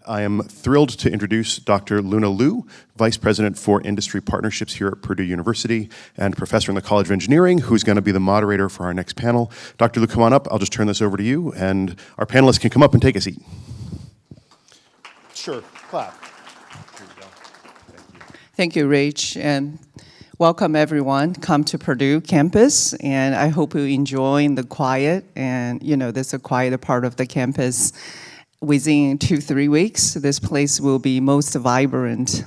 I am thrilled to introduce Dr. Luna Liu, Vice President for Industry Partnerships here at Purdue University and Professor in the College of Engineering, who's going to be the moderator for our next panel. Dr. Liu, come on up. I'll just turn this over to you, and our panelists can come up and take a seat. Sure, clap. Here you go. Thank you. Thank you, Rach, and welcome everyone. Come to Purdue campus, and I hope you enjoy the quiet, and this is a quieter part of the campus. Within 2-3 weeks, this place will be most vibrant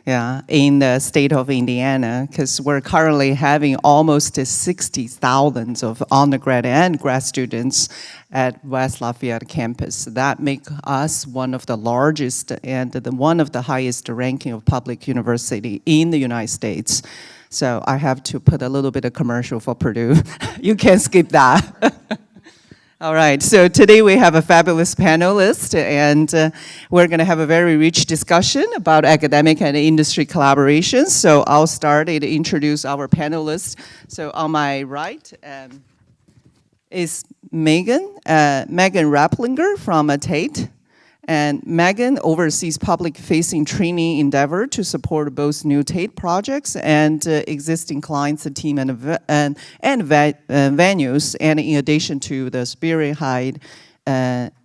in the state of Indiana, because we're currently having almost 60,000 of undergrad and grad students at West Lafayette campus. That makes us one of the largest and one of the highest ranking of public university in the United States. So I have to put a little bit of commercial for Purdue. You can't skip that. All right, so today we have a fabulous panelist, and we're going to have a very rich discussion about academic and industry collaborations. So I'll start and introduce our panelists. So on my right is Megan Reiplinger from Tate. And Megan oversees public-facing training endeavor to support both new Tate projects and existing clients, team, and venues. And in addition to the spearhead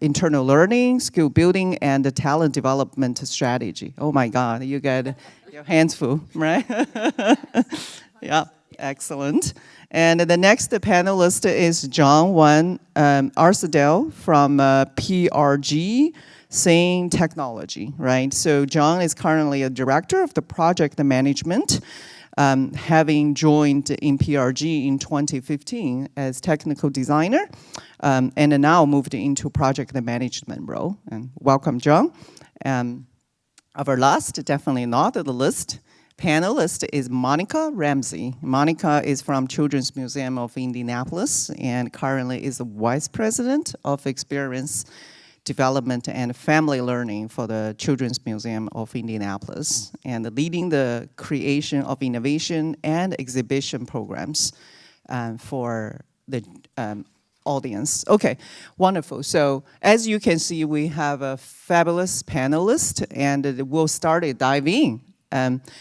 internal learning, skill building, and the talent development strategy. Oh my God, you got your hands full, right? Yeah, excellent. And the next panelist is John Arsdale from PRG. SEEE Technology, right? So John is currently a director of the project management, having joined in PRG in 2015 as technical designer, and now moved into project management role. And welcome, John. Our last, definitely not the list, panelist is Monica Ramsey. Monica is from Children's Museum of Indianapolis and currently is the Vice President of Experience Development and Family Learning for the Children's Museum of Indianapolis, and leading the creation of innovation and exhibition programs for the audience. Okay, wonderful. So as you can see, we have a fabulous panelist, and we'll start to dive in.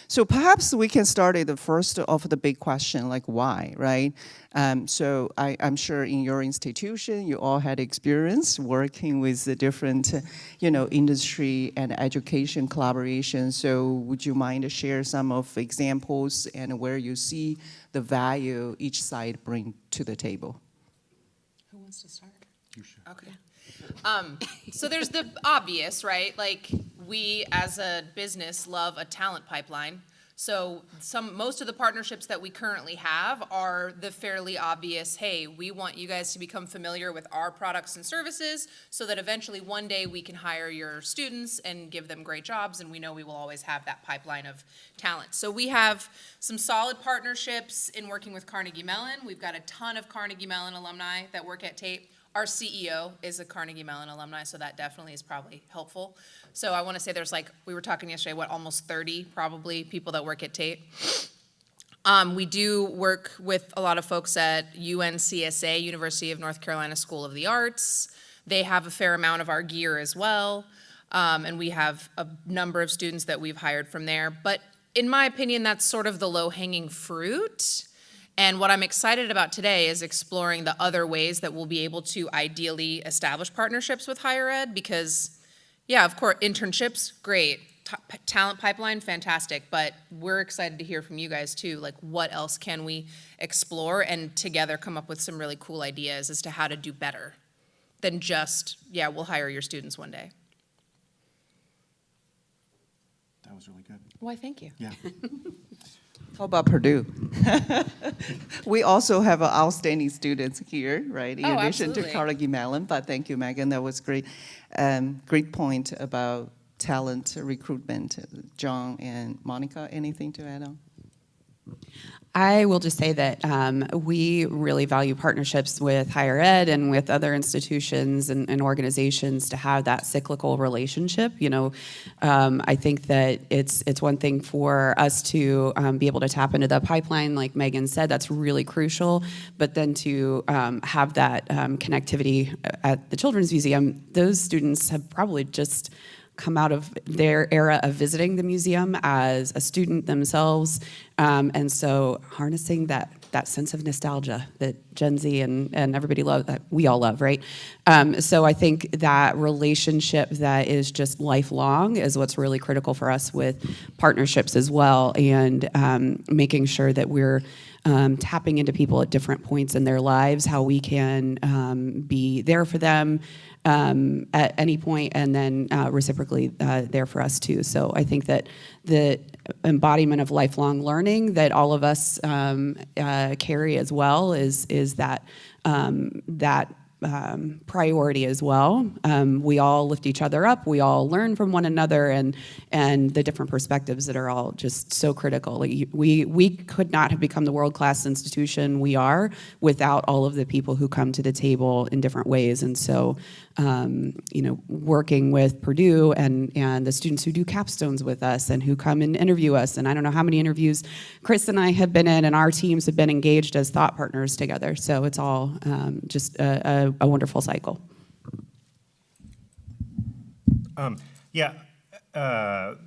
So perhaps we can start at the first of the big question, like why, right? So I'm sure in your institution, you all had experience working with the different, industry and education collaboration. So would you mind to share some of examples and where you see the value each side bring to the table? Who wants to start? You should. Okay. So there's the obvious, right? Like, we as a business love a talent pipeline. So most of the partnerships that we currently have are the fairly obvious, hey, we want you guys to become familiar with our products and services so that eventually one day we can hire your students and give them great jobs, and we know we will always have that pipeline of talent. So we have some solid partnerships in working with Carnegie Mellon. We've got a ton of Carnegie Mellon alumni that work at Tate. Our CEO is a Carnegie Mellon alumni, so that definitely is probably helpful. So I want to say there's we were talking yesterday, almost 30 probably people that work at Tate. We do work with a lot of folks at UNCSA, University of North Carolina School of the Arts. They have a fair amount of our gear as well, and we have a number of students that we've hired from there. But in my opinion, that's sort of the low-hanging fruit. And what I'm excited about today is exploring the other ways that we'll be able to ideally establish partnerships with higher ed, because, yeah, of course, internships, great. Talent pipeline, fantastic. But we're excited to hear from you guys, too. Like, what else can we explore and together come up with some really cool ideas as to how to do better than just, yeah, we'll hire your students one day. That was really good. Why, thank you. Yeah. How about Purdue? We also have outstanding students here, right? In addition absolutely. to Carnegie Mellon, but thank you, Megan. That was great. Great point about talent recruitment. John and Monica, anything to add on? I will just say that we really value partnerships with higher ed and with other institutions and organizations to have that cyclical relationship. I think that it's one thing for us to be able to tap into the pipeline, like Megan said, that's really crucial. But then to have that connectivity at the Children's Museum, those students have probably just come out of their era of visiting the museum as a student themselves. And so harnessing that sense of nostalgia that Gen Z and everybody love, that we all love, right? So I think that relationship that is just lifelong is what's really critical for us with partnerships as well, and making sure that we're tapping into people at different points in their lives, how we can be there for them at any point, and then reciprocally there for us too. So I think that the embodiment of lifelong learning that all of us carry as well is that priority as well. We all lift each other up. We all learn from one another, and the different perspectives that are all just so critical. Like we could not have become the world-class institution we are without all of the people who come to the table in different ways. And so, working with Purdue and the students who do capstones with us and who come and interview us, and I don't know how many interviews Chris and I have been in, and our teams have been engaged as thought partners together. So it's all just a wonderful cycle.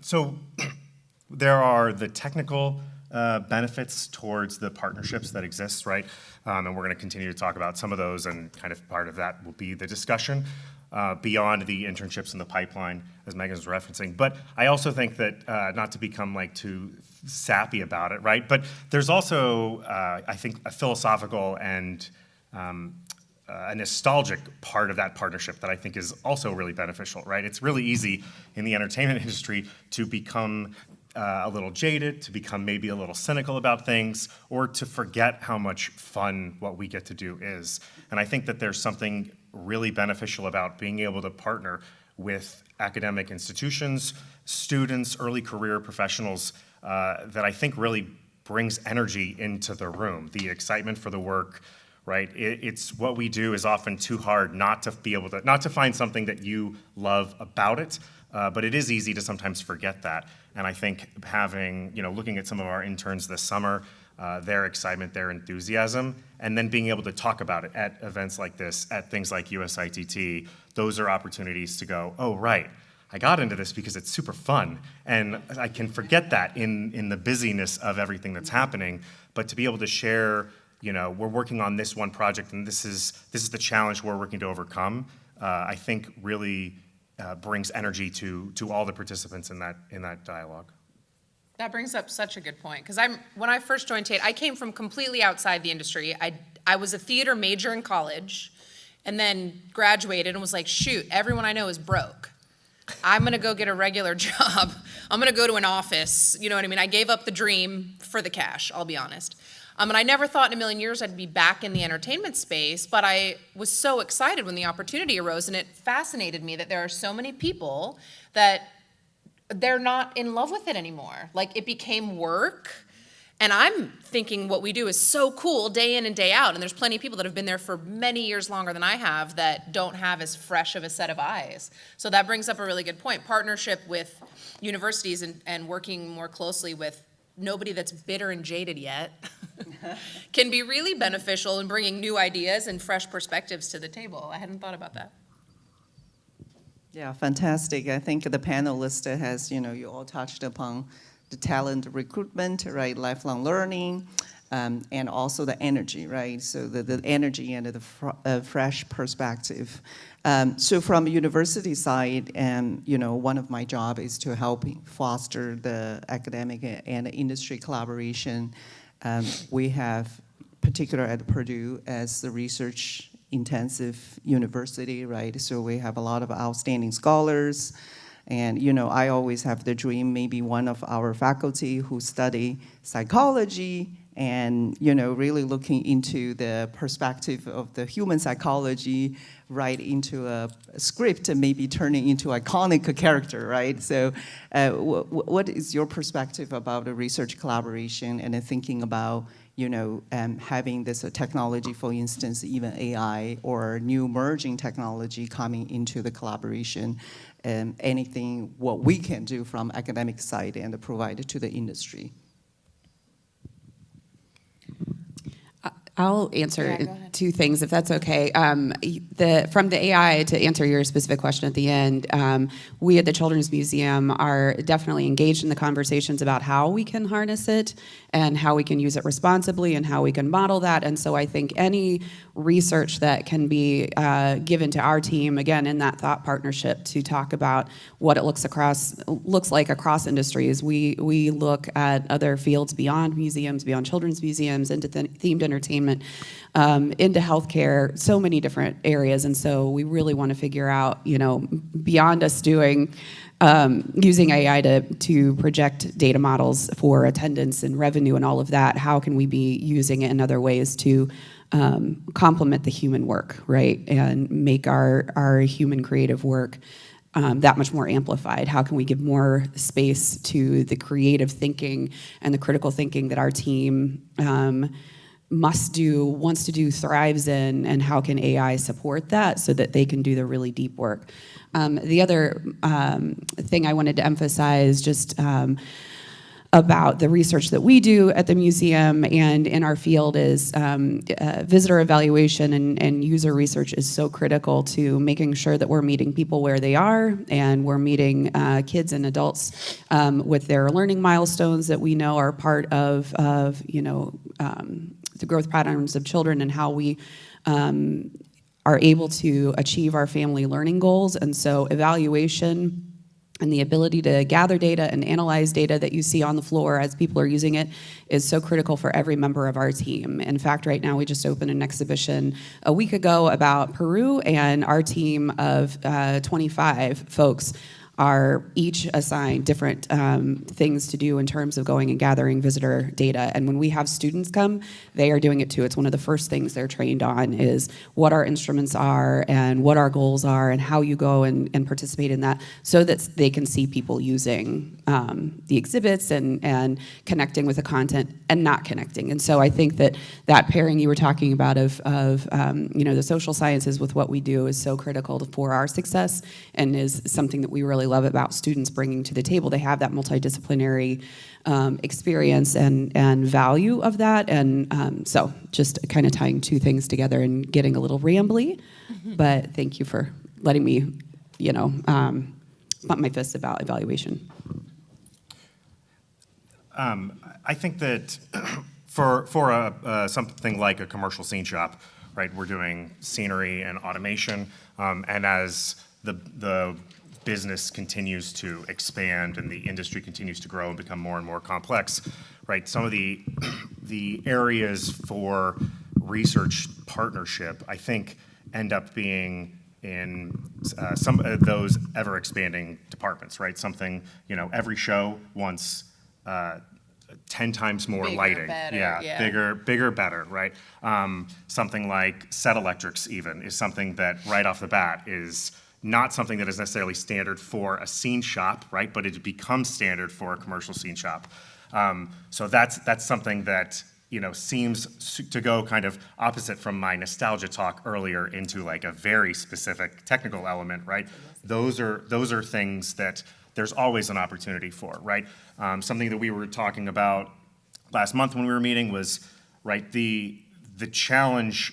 So there are the technical benefits towards the partnerships that exist, right? And we're going to continue to talk about some of those, and kind of part of that will be the discussion beyond the internships in the pipeline, as Megan was referencing. But I also think that, not to become like too sappy about it, right? But there's also, I think, a philosophical and a nostalgic part of that partnership that I think is also really beneficial, right? It's really easy in the entertainment industry to become a little jaded, to become maybe a little cynical about things, or to forget how much fun what we get to do is. And I think that there's something really beneficial about being able to partner with academic institutions, students, early career professionals, that I think really brings energy into the room, the excitement for the work, right? It's what we do is often too hard not to find something that you love about it, but it is easy to sometimes forget that. And I think looking at some of our interns this summer, their excitement, their enthusiasm, and then being able to talk about it at events like this, at things like USITT, those are opportunities to go, oh, right, I got into this because it's super fun, and I can forget that in the busyness of everything that's happening, but to be able to share, we're working on this one project, and this is the challenge we're working to overcome, I think really brings energy to all the participants in that dialogue. That brings up such a good point, because when I first joined Tate, I came from completely outside the industry. I was a theater major in college, and then graduated and was like, shoot, everyone I know is broke. I'm gonna go get a regular job. I'm gonna go to an office, you know what I mean? I gave up the dream for the cash, I'll be honest. And I never thought in a million years I'd be back in the entertainment space, but I was so excited when the opportunity arose, and it fascinated me that there are so many people that they're not in love with it anymore. Like, it became work, and I'm thinking what we do is so cool day in and day out, and there's plenty of people that have been there for many years longer than I have that don't have as fresh of a set of eyes. So that brings up a really good point. Partnership with universities and working more closely with nobody that's bitter and jaded yet can be really beneficial in bringing new ideas and fresh perspectives to the table. I hadn't thought about that. Yeah, fantastic. I think the panelist has, you all touched upon the talent recruitment, right, lifelong learning, and also the energy, right? So the energy and the fresh perspective. So from the university side, one of my job is to help foster the academic and industry collaboration. We have, particular at Purdue, as the research intensive university, right? So we have a lot of outstanding scholars. And, I always have the dream, maybe one of our faculty who study psychology and, really looking into the perspective of the human psychology right into a script and maybe turning into iconic character, right? So what is your perspective about the research collaboration and then thinking about, having this technology, for instance, even AI or new emerging technology coming into the collaboration, and anything what we can do from academic side and provide it to the industry? I'll answer Yeah, go ahead. two things, if that's okay. From the AI, to answer your specific question at the end, we at the Children's Museum are definitely engaged in the conversations about how we can harness it and how we can use it responsibly and how we can model that. And so I think any research that can be given to our team, again, in that thought partnership to talk about what it looks like across industries. We look at other fields beyond museums, beyond children's museums, into themed entertainment, into healthcare, so many different areas. And so we really want to figure out, beyond us doing using AI to project data models for attendance and revenue and all of that, how can we be using it in other ways to complement the human work, right? And make our human creative work that much more amplified? How can we give more space to the creative thinking and the critical thinking that our team must do, wants to do, thrives in, and how can AI support that so that they can do the really deep work? The other thing I wanted to emphasize just about the research that we do at the museum and in our field is visitor evaluation and user research is so critical to making sure that we're meeting people where they are and we're meeting kids and adults with their learning milestones that we know are part of the growth patterns of children and how we are able to achieve our family learning goals. And so evaluation and the ability to gather data and analyze data that you see on the floor as people are using it is so critical for every member of our team. In fact, right now we just opened an exhibition a week ago about Peru, and our team of 25 folks are each assigned different things to do in terms of going and gathering visitor data. And when we have students come, they are doing it too. It's one of the first things they're trained on is what our instruments are and what our goals are and how you go and participate in that so that they can see people using the exhibits and connecting with the content and not connecting. And so I think that pairing you were talking about of the social sciences with what we do is so critical for our success and is something that we really love about students bringing to the table. They have that multidisciplinary experience and value of that. And so just kind of tying two things together and getting a little rambly. But thank you for letting me, bump my fists about evaluation. I think that for something like a commercial scene shop, right, we're doing scenery and automation, and as the business continues to expand and the industry continues to grow and become more and more complex, right, some of the areas for research partnership, I think, end up being in some of those ever-expanding departments, right? Something, every show wants 10 times more Bigger, lighting. better, yeah. Bigger, better, right? Something like set electrics even is something that right off the bat is not something that is necessarily standard for a scene shop, right? But it becomes standard for a commercial scene shop. So that's something that seems to go kind of opposite from my nostalgia talk earlier into like a very specific technical element, right? Those are things that there's always an opportunity for, right? Something that we were talking about last month when we were meeting was, right, the challenge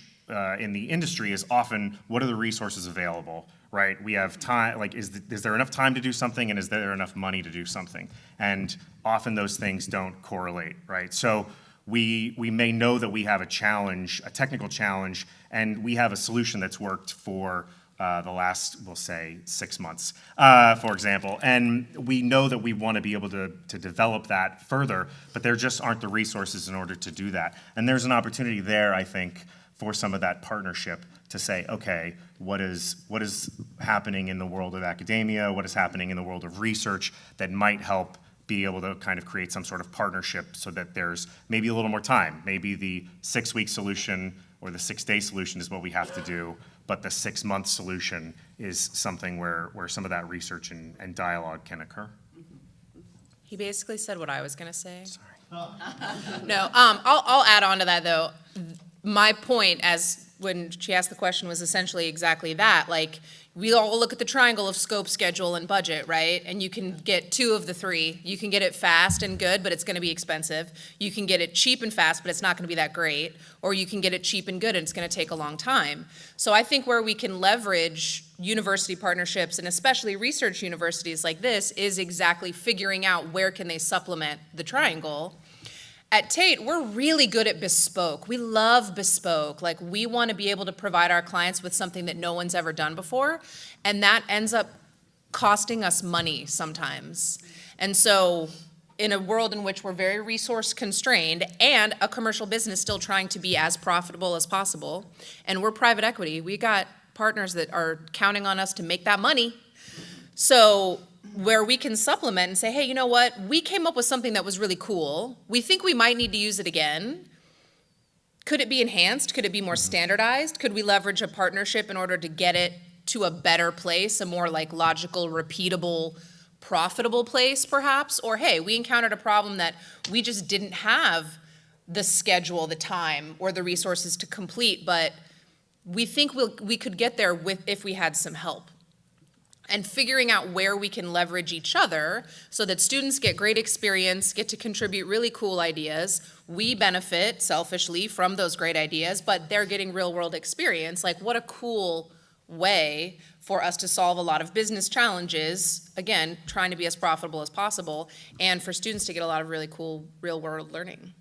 in the industry is often what are the resources available, right? We have time, like is there enough time to do something and is there enough money to do something? And often those things don't correlate, right? So we may know that we have a challenge, a technical challenge, and we have a solution that's worked for the last, we'll say, 6 months, for example. And we know that we want to be able to develop that further, but there just aren't the resources in order to do that. And there's an opportunity there, I think, for some of that partnership to say, okay, what is happening in the world of academia, what is happening in the world of research that might help be able to kind of create some sort of partnership so that there's maybe a little more time. Maybe the 6-week solution or the 6-day solution is what we have to do, but the 6-month solution is something where some of that research and dialogue can occur. He basically said what I was going to say. Sorry. No, I'll add on to that, though. My point as when she asked the question was essentially exactly that. Like, we all look at the triangle of scope, schedule, and budget, right? And you can get 2 of the 3. You can get it fast and good, but it's going to be expensive. You can get it cheap and fast, but it's not going to be that great. Or you can get it cheap and good, and it's going to take a long time. So I think where we can leverage university partnerships, and especially research universities like this, is exactly figuring out where can they supplement the triangle. At Tate, we're really good at bespoke. We love bespoke. Like, we want to be able to provide our clients with something that no one's ever done before, and that ends up costing us money sometimes. And so in a world in which we're very resource constrained and a commercial business still trying to be as profitable as possible, and we're private equity, we got partners that are counting on us to make that money. So where we can supplement and say, hey, you know what? We came up with something that was really cool. We think we might need to use it again. Could it be enhanced? Could it be more standardized? Could we leverage a partnership in order to get it to a better place, a more like logical, repeatable, profitable place perhaps? Or hey, we encountered a problem that we just didn't have the schedule, the time, or the resources to complete, but we think we could get there if we had some help. And figuring out where we can leverage each other so that students get great experience, get to contribute really cool ideas. We benefit selfishly from those great ideas, but they're getting real world experience. Like, what a cool way for us to solve a lot of business challenges, again, trying to be as profitable as possible, and for students to get a lot of really cool real world learning.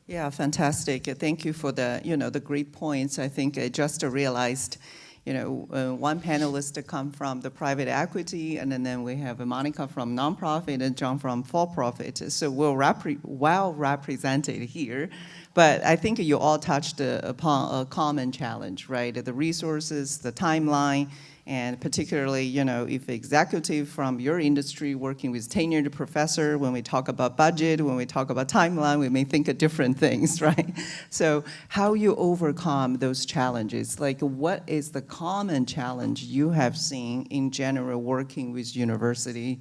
Yeah, fantastic. Thank you for the, the great points. I think I just realized, one panelist come from the private equity, and then we have Monica from nonprofit and John from for-profit. So we're well represented here. But I think you all touched upon a common challenge, right? The resources, the timeline, and particularly, if executive from your industry working with tenured professor, when we talk about budget, when we talk about timeline, we may think of different things, right? So how you overcome those challenges? Like, what is the common challenge you have seen in general working with university?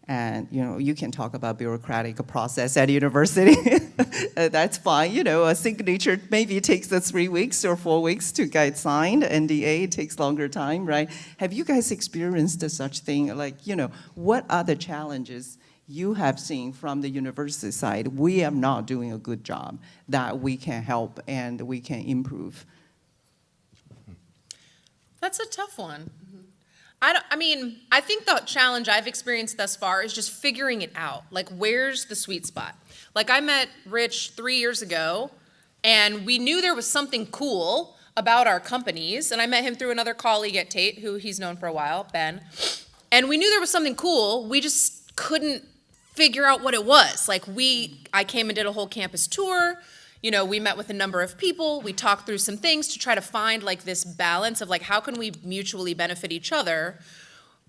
And, you can talk about bureaucratic process at university. That's fine. A signature maybe takes 3 weeks or 4 weeks to get signed. NDA takes longer time, right? Have you guys experienced such thing? Like, what are the challenges you have seen from the university side? We are not doing a good job that we can help and we can improve. That's a tough one. I think the challenge I've experienced thus far is just figuring it out. Like, where's the sweet spot? Like, I met Rich 3 years ago, and we knew there was something cool about our companies, and I met him through another colleague at Tate, who he's known for a while, Ben, and we knew there was something cool. We just couldn't figure out what it was. Like, I came and did a whole campus tour. We met with a number of people. We talked through some things to try to find like this balance of like, how can we mutually benefit each other,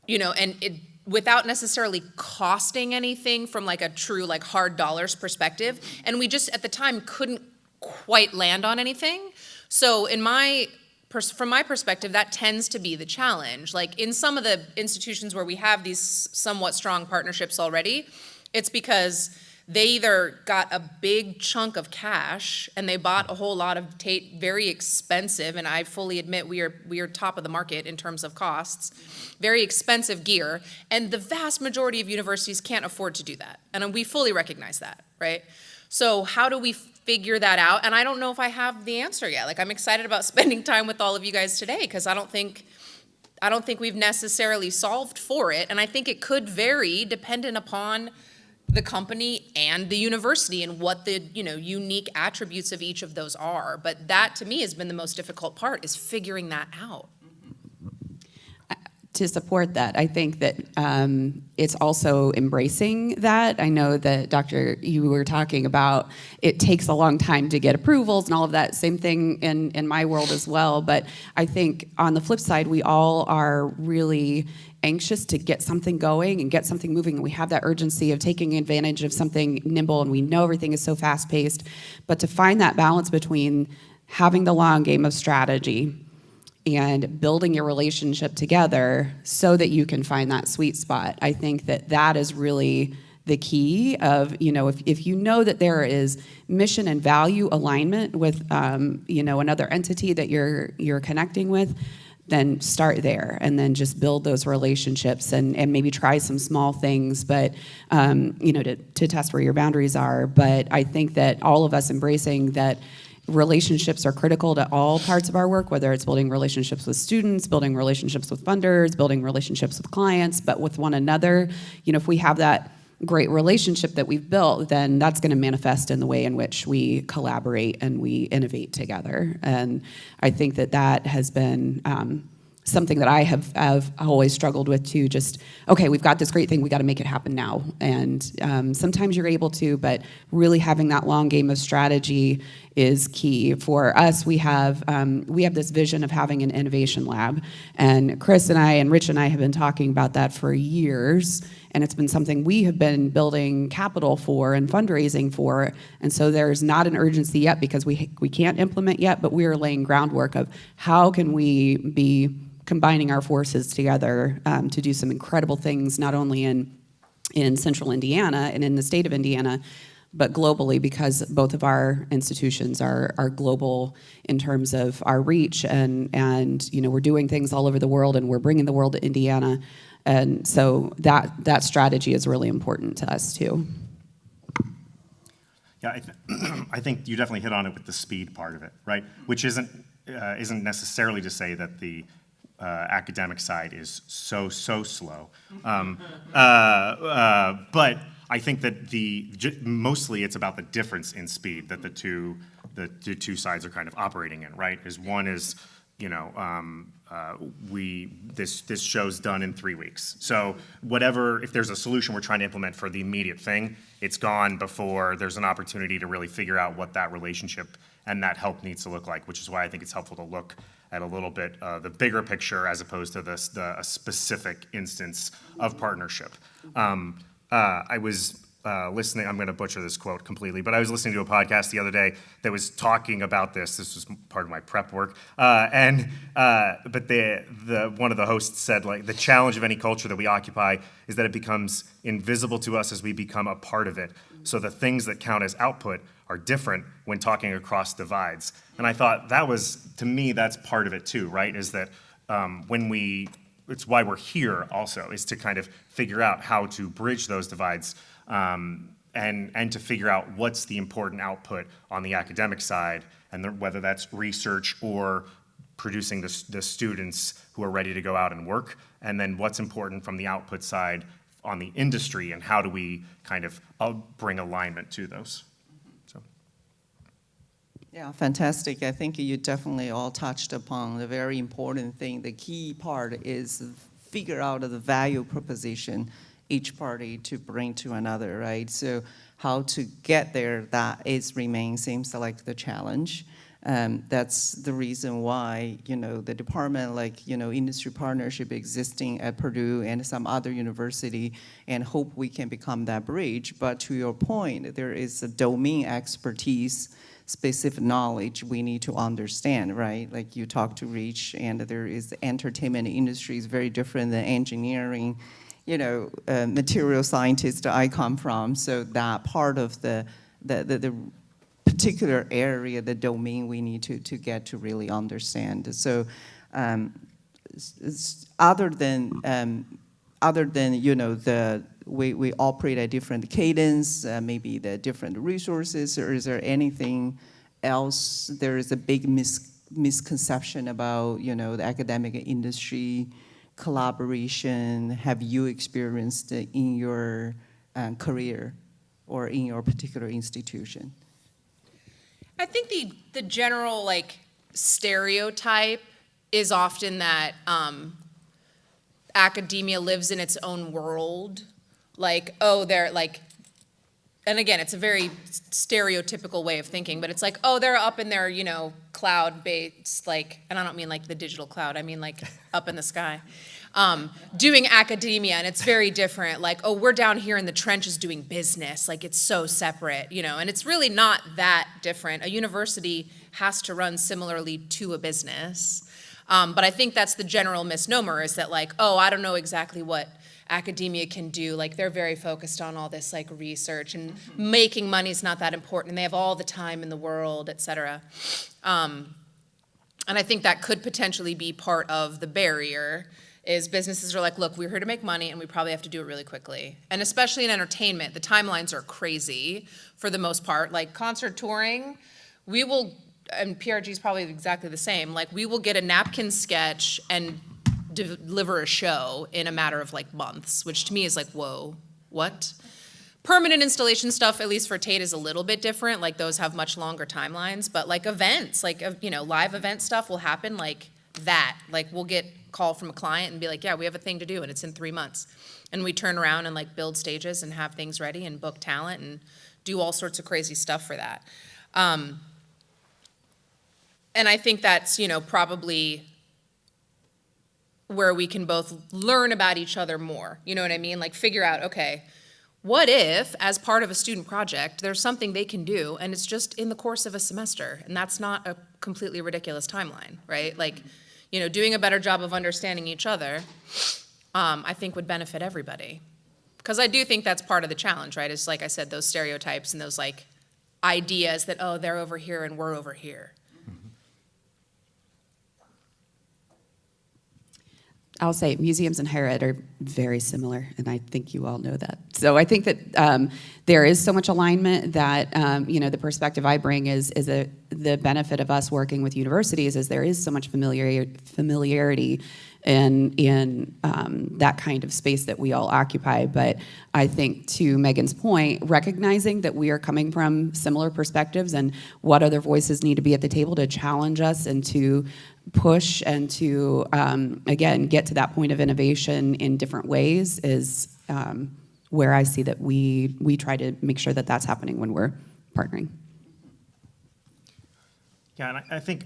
and it without necessarily costing anything from like a true like hard dollars perspective. And we just at the time couldn't quite land on anything. So from my perspective, that tends to be the challenge. Like, in some of the institutions where we have these somewhat strong partnerships already, it's because they either got a big chunk of cash and they bought a whole lot of Tate, very expensive, and I fully admit we are top of the market in terms of costs, very expensive gear, and the vast majority of universities can't afford to do that, and we fully recognize that, right? So how do we figure that out? And I don't know if I have the answer yet. Like, I'm excited about spending time with all of you guys today because I don't think we've necessarily solved for it, and I think it could vary dependent upon the company and the university and what the unique attributes of each of those are. But that to me has been the most difficult part, is figuring that out. To support that, I think that it's also embracing that. I know that, Doctor, you were talking about it takes a long time to get approvals and all of that. Same thing in my world as well. But I think on the flip side, we all are really anxious to get something going and get something moving, and we have that urgency of taking advantage of something nimble, and we know everything is so fast-paced. But to find that balance between having the long game of strategy and building your relationship together so that you can find that sweet spot, I think that is really the key of, if you know that there is mission and value alignment with, another entity that you're connecting with, then start there and then just build those relationships and maybe try some small things, but, to test where your boundaries are. But I think that all of us embracing that relationships are critical to all parts of our work, whether it's building relationships with students, building relationships with funders, building relationships with clients, but with one another. If we have that great relationship that we've built, then that's going to manifest in the way in which we collaborate and we innovate together. And I think that has been something that I have always struggled with too. Just, okay, we've got this great thing, we got to make it happen now. And sometimes you're able to, but really having that long game of strategy is key. For us, we have this vision of having an innovation lab, and Chris and I and Rich and I have been talking about that for years, and it's been something we have been building capital for and fundraising for, and so there's not an urgency yet because we can't implement yet, but we are laying groundwork of how can we be combining our forces together to do some incredible things, not only in central Indiana and in the state of Indiana, but globally, because both of our institutions are global in terms of our reach, and we're doing things all over the world, and we're bringing the world to Indiana, and so that strategy is really important to us too. Yeah, I think you definitely hit on it with the speed part of it, right? Which isn't necessarily to say that the academic side is so slow, but I think that mostly it's about the difference in speed that the two sides are kind of operating in, right? One is, this show's done in 3 weeks. So if there's a solution we're trying to implement for the immediate thing, it's gone before there's an opportunity to really figure out what that relationship and that help needs to look like, which is why I think it's helpful to look at a little bit the bigger picture as opposed to a specific instance of partnership. I was listening, I'm going to butcher this quote completely, but I was listening to a podcast the other day that was talking about this. This was part of my prep work. But one of the hosts said, like, the challenge of any culture that we occupy is that it becomes invisible to us as we become a part of it. So the things that count as output are different when talking across divides. And I thought to me, that's part of it too, right? Is that it's why we're here also, is to kind of figure out how to bridge those divides and to figure out what's the important output on the academic side, and whether that's research or producing the students who are ready to go out and work, and then what's important from the output side on the industry, and how do we kind of bring alignment to those. So. Yeah, fantastic. I think you definitely all touched upon the very important thing. The key part is figure out the value proposition each party to bring to another, right? So how to get there, seems like the challenge. That's the reason why, the department, industry partnership existing at Purdue and some other university, and hope we can become that bridge. But to your point, there is a domain expertise, specific knowledge we need to understand, right? Like you talk to Reach, and there is the entertainment industry is very different than engineering, material scientist I come from. So that part of the particular area, the domain we need to get to really understand. So other than we operate at different cadence, maybe the different resources, or is there anything else? There is a big misconception about the academic industry collaboration. Have you experienced in your career or in your particular institution? I think the general stereotype is often that academia lives in its own world. They're and again, it's a very stereotypical way of thinking, but it's they're up in their, cloud-based, and I don't mean the digital cloud, I mean up in the sky, doing academia, and it's very different. We're down here in the trenches doing business, it's so separate, and it's really not that different. A university has to run similarly to a business. But I think that's the general misnomer, is that I don't know exactly what academia can do. Like, they're very focused on all this like research, and making money is not that important, and they have all the time in the world, et cetera. And I think that could potentially be part of the barrier, is businesses are like, look, we're here to make money, and we probably have to do it really quickly. And especially in entertainment, the timelines are crazy for the most part. Like concert touring, we will, and PRG is probably exactly the same, like we will get a napkin sketch and deliver a show in a matter of like months, which to me is like, whoa, what? Permanent installation stuff, at least for Tate, is a little bit different. Like those have much longer timelines, but like events, like, live event stuff will happen like that. Like we'll get a call from a client and be like, yeah, we have a thing to do and it's in 3 months. And we turn around and like build stages and have things ready and book talent and do all sorts of crazy stuff for that. And I think that's, probably where we can both learn about each other more. You know what I mean? Like figure out, okay, what if, as part of a student project, there's something they can do and it's just in the course of a semester, and that's not a completely ridiculous timeline, right? Like, doing a better job of understanding each other, I think would benefit everybody. Because I do think that's part of the challenge, right? Is like I said, those stereotypes and those like ideas that, oh, they're over here and we're over here. I'll say museums and higher ed are very similar, and I think you all know that. So I think that there is so much alignment that, the perspective I bring is the benefit of us working with universities is there is so much familiarity in that kind of space that we all occupy. But I think, to Megan's point, recognizing that we are coming from similar perspectives and what other voices need to be at the table to challenge us and to push and to, again, get to that point of innovation in different ways is where I see that we try to make sure that that's happening when we're partnering. Yeah, and I think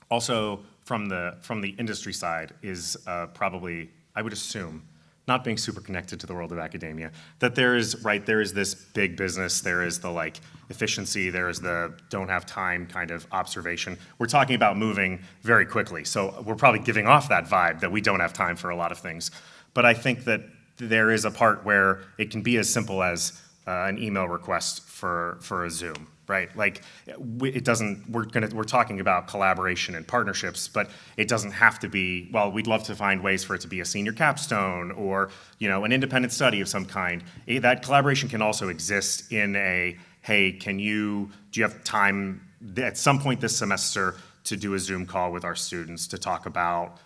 also from the industry side is probably, I would assume, not being super connected to the world of academia, that there is this big business, there is the like efficiency, there is the don't have time kind of observation. We're talking about moving very quickly, so we're probably giving off that vibe that we don't have time for a lot of things. But I think that there is a part where it can be as simple as an email request for a Zoom, right? Like it doesn't. We're talking about collaboration and partnerships, but it doesn't have to be. Well, we'd love to find ways for it to be a senior capstone or an independent study of some kind. That collaboration can also exist in a, hey, do you have time at some point this semester to do a Zoom call with our students to talk about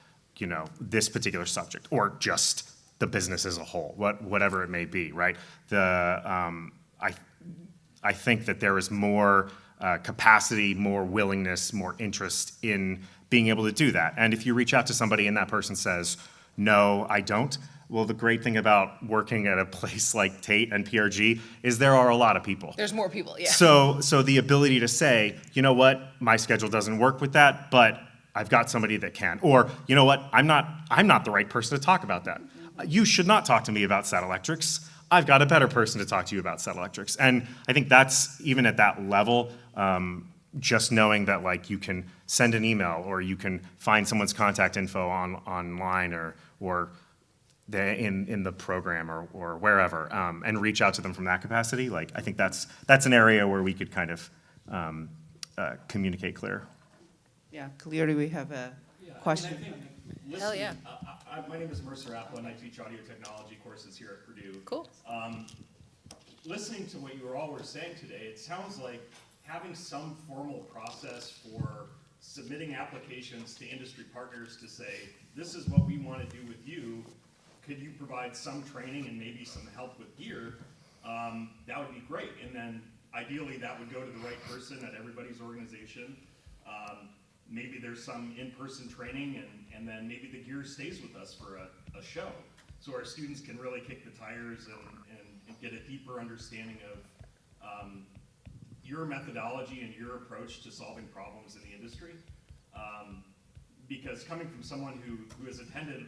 this particular subject, or just the business as a whole, whatever it may be, right? I think that there is more capacity, more willingness, more interest in being able to do that. And if you reach out to somebody and that person says, no, I don't, well, the great thing about working at a place like Tate and PRG is there are a lot of people. There's more people, yeah. So the ability to say, you know what, my schedule doesn't work with that, but I've got somebody that can. Or, you know what, I'm not the right person to talk about that. You should not talk to me about Satellectrics. I've got a better person to talk to you about Satellectrics. And I think that's, even at that level, just knowing that like you can send an email or you can find someone's contact info online or in the program or wherever, and reach out to them from that capacity. Like I think that's an area where we could kind of communicate clear. Yeah, clearly we have a question. Hell yeah. My name is Mercer Apple, and I teach audio technology courses here at Purdue. Cool. Listening to what you all were saying today, it sounds like having some formal process for submitting applications to industry partners to say, this is what we want to do with you. Could you provide some training and maybe some help with gear? That would be great. And then ideally that would go to the right person at everybody's organization. Maybe there's some in-person training and then maybe the gear stays with us for a show. So our students can really kick the tires and get a deeper understanding of your methodology and your approach to solving problems in the industry. Because coming from someone who has attended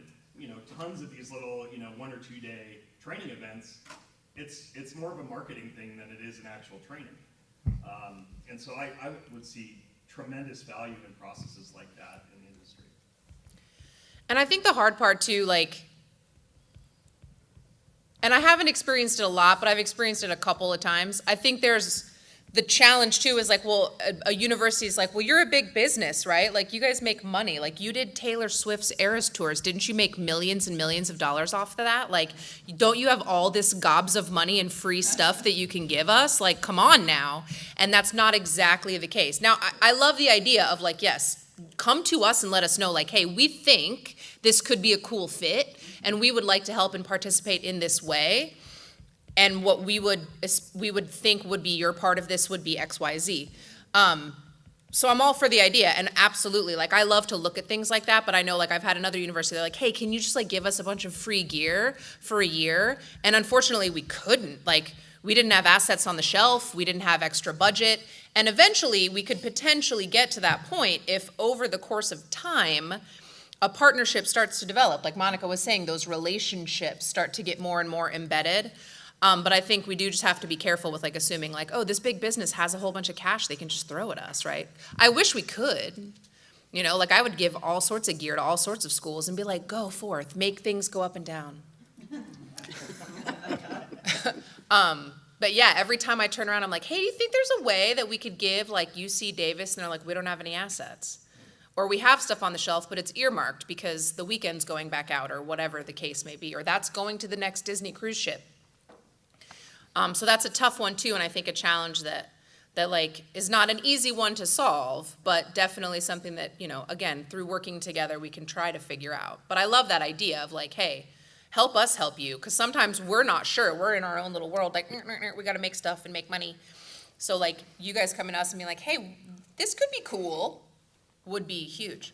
tons of these little 1 or 2 day training events, it's more of a marketing thing than it is an actual training. And so I would see tremendous value in processes like that in the industry. And I think the hard part too, like, And I haven't experienced it a lot, but I've experienced it a couple of times. I think there's the challenge too is like, well, a university is like, well, you're a big business, right? Like you guys make money. Like you did Taylor Swift's Eras tours. Didn't you make millions and millions of dollars off of that? Like, don't you have all this gobs of money and free stuff that you can give us? Like, come on now. And that's not exactly the case. Now, I love the idea of like, yes, come to us and let us know like, hey, we think this could be a cool fit and we would like to help and participate in this way. And what we would think would be your part of this would be X, Y, Z. So I'm all for the idea, and absolutely, like I love to look at things like that. But I know, like I've had another university, they're like, "Hey, can you just like give us a bunch of free gear for a year?" And unfortunately, we couldn't. Like we didn't have assets on the shelf, we didn't have extra budget, and eventually we could potentially get to that point if over the course of time a partnership starts to develop. Like Monica was saying, those relationships start to get more and more embedded. But I think we do just have to be careful with like assuming like, oh, this big business has a whole bunch of cash they can just throw at us, right? I wish we could, you know, like I would give all sorts of gear to all sorts of schools and be like, go forth, make things go up and down. But yeah, every time I turn around, I'm like, hey, do you think there's a way that we could give like UC Davis? And they're like, we don't have any assets. Or we have stuff on the shelf, but it's earmarked because the weekend's going back out or whatever the case may be, or that's going to the next Disney cruise ship. So that's a tough one too, and I think a challenge that like is not an easy one to solve, but definitely something that, you know, again, through working together, we can try to figure out. But I love that idea of like, hey, help us help you, because sometimes we're not sure. We're in our own little world, like, we got to make stuff and make money. So like you guys coming to us and being like, hey, this could be cool, would be huge.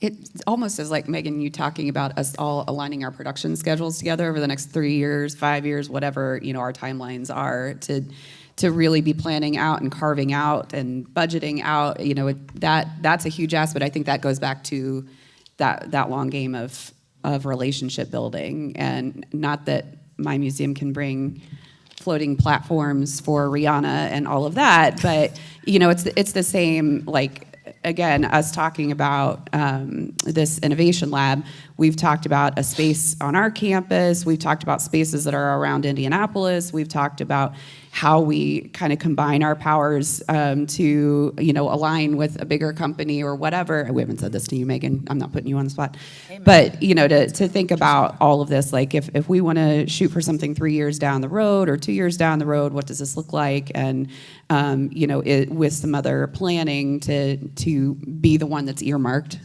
It almost is like, Megan, you talking about us all aligning our production schedules together over the next 3 years, 5 years, whatever, you know, our timelines are to really be planning out and carving out and budgeting out, you know, that's a huge aspect. I think that goes back to that long game of relationship building, and not that my museum can bring floating platforms for Rihanna and all of that, but, you know, it's the same, like, again, us talking about this innovation lab, we've talked about a space on our campus, we've talked about spaces that are around Indianapolis, we've talked about how we kind of combine our powers to, you know, align with a bigger company or whatever. We haven't said this to you, Megan, I'm not putting you on the spot. Amen. But, you know, to think about all of this, like if we want to shoot for something 3 years down the road or 2 years down the road, what does this look like? And, you know, with some other planning to be the one that's earmarked.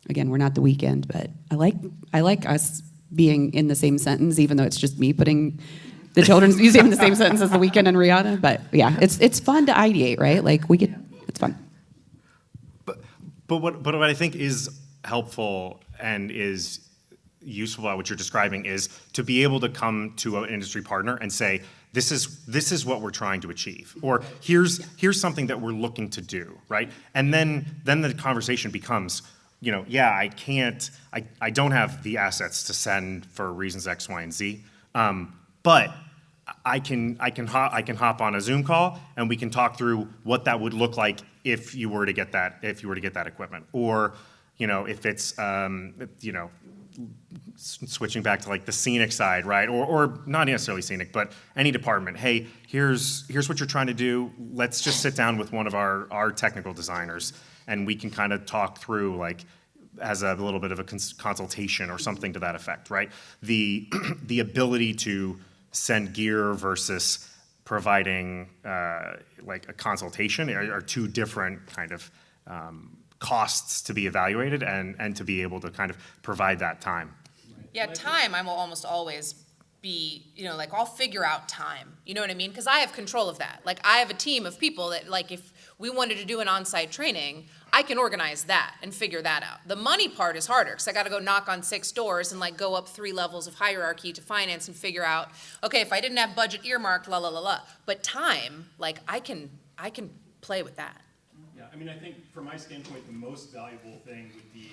Again, we're not the weekend, but I like us being in the same sentence, even though it's just me putting the Children's Museum in the same sentence as the weekend and Rihanna. But yeah, it's fun to ideate, right? Like it's fun. But what I think is helpful and is useful about what you're describing is to be able to come to an industry partner and say, this is what we're trying to achieve, or here's something that we're looking to do, right? And then the conversation becomes, you know, yeah, I don't have the assets to send for reasons X, Y, and Z, but I can hop on a Zoom call and we can talk through what that would look like if you were to get that equipment, or, you know, if it's you know, switching back to like the scenic side, right? Or not necessarily scenic, but any department. Hey, here's what you're trying to do. Let's just sit down with one of our technical designers and we can kind of talk through, like, as a little bit of a consultation or something to that effect, right? The ability to send gear versus providing like a consultation are two different kind of costs to be evaluated and to be able to kind of provide that time. Yeah, time I will almost always be, you know, like I'll figure out time, you know what I mean? Because I have control of that. Like I have a team of people that, like, if we wanted to do an on-site training, I can organize that and figure that out. The money part is harder because I got to go knock on 6 doors and like go up 3 levels of hierarchy to finance and figure out, okay, if I didn't have budget earmarked, la la la la. But time, like I can play with that. Yeah, I mean, I think from my standpoint, the most valuable thing would be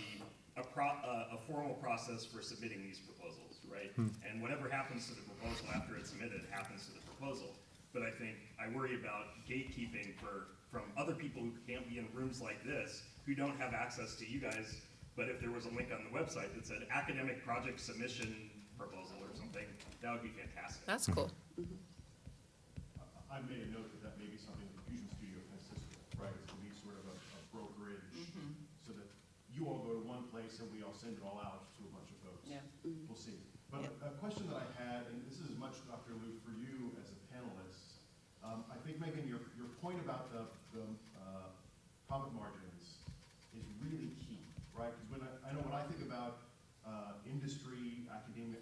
a formal process for submitting these proposals, right? And whatever happens to the proposal after it's submitted happens to the proposal. But I think I worry about gatekeeping from other people who can't be in rooms like this, who don't have access to you guys. But if there was a link on the website that said academic project submission proposal or something, something, that would be fantastic. That's cool. I made a note that may be something the Fusion Studio can assist with, right? It's to be sort of a brokerage, so that you all go to one place and we all send it all out to a bunch of folks. Yeah. We'll see. But a question that I had, and this is as much, Dr. Liu, for you as a panelist. I think, Megan, your point about the profit margins is really key, right? Because I know when I think about industry,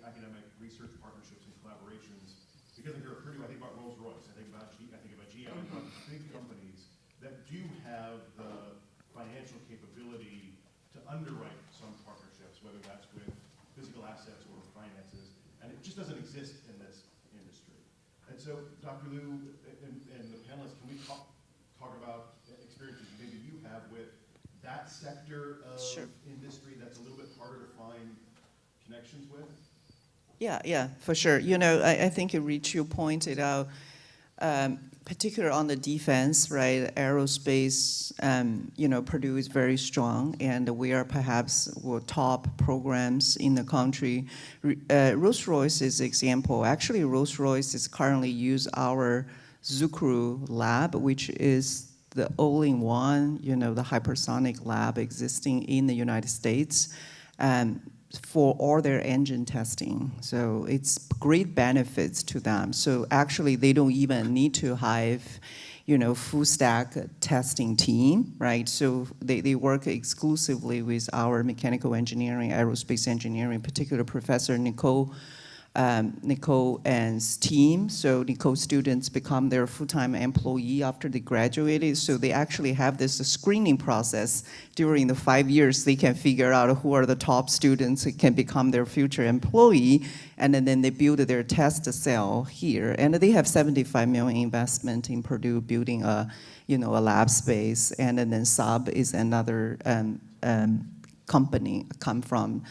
academic research partnerships and collaborations, because I'm here at Purdue, I think about Rolls-Royce, I think about GE, I think about big companies that do have the financial capability to underwrite some partnerships, whether that's with physical assets or finances, and it just doesn't exist in this industry. And so, Dr. Liu and the panelists, can we talk about experiences maybe you have with that sector of industry that's a little bit harder to find connections with? Yeah, for sure. You know, I think Rich, you pointed out, particularly on the defense, right, aerospace, you know, Purdue is very strong, and we are perhaps top programs in the country. Rolls-Royce is an example. Actually, Rolls-Royce is currently use our Zukru lab, which is the all-in-one, you know, the hypersonic lab existing in the United States. For all their engine testing. So it's great benefits to them. So actually they don't even need to have, you know, full stack testing team, right? So they work exclusively with our mechanical engineering, aerospace engineering, particular Professor Nicole and team. So Nicole students become their full-time employee after they graduated. So they actually have this screening process during the 5 years. They can figure out who are the top students who can become their future employee. And then they build their test cell here. And they have $75 million investment in Purdue building a lab space. And then Saab is another company come from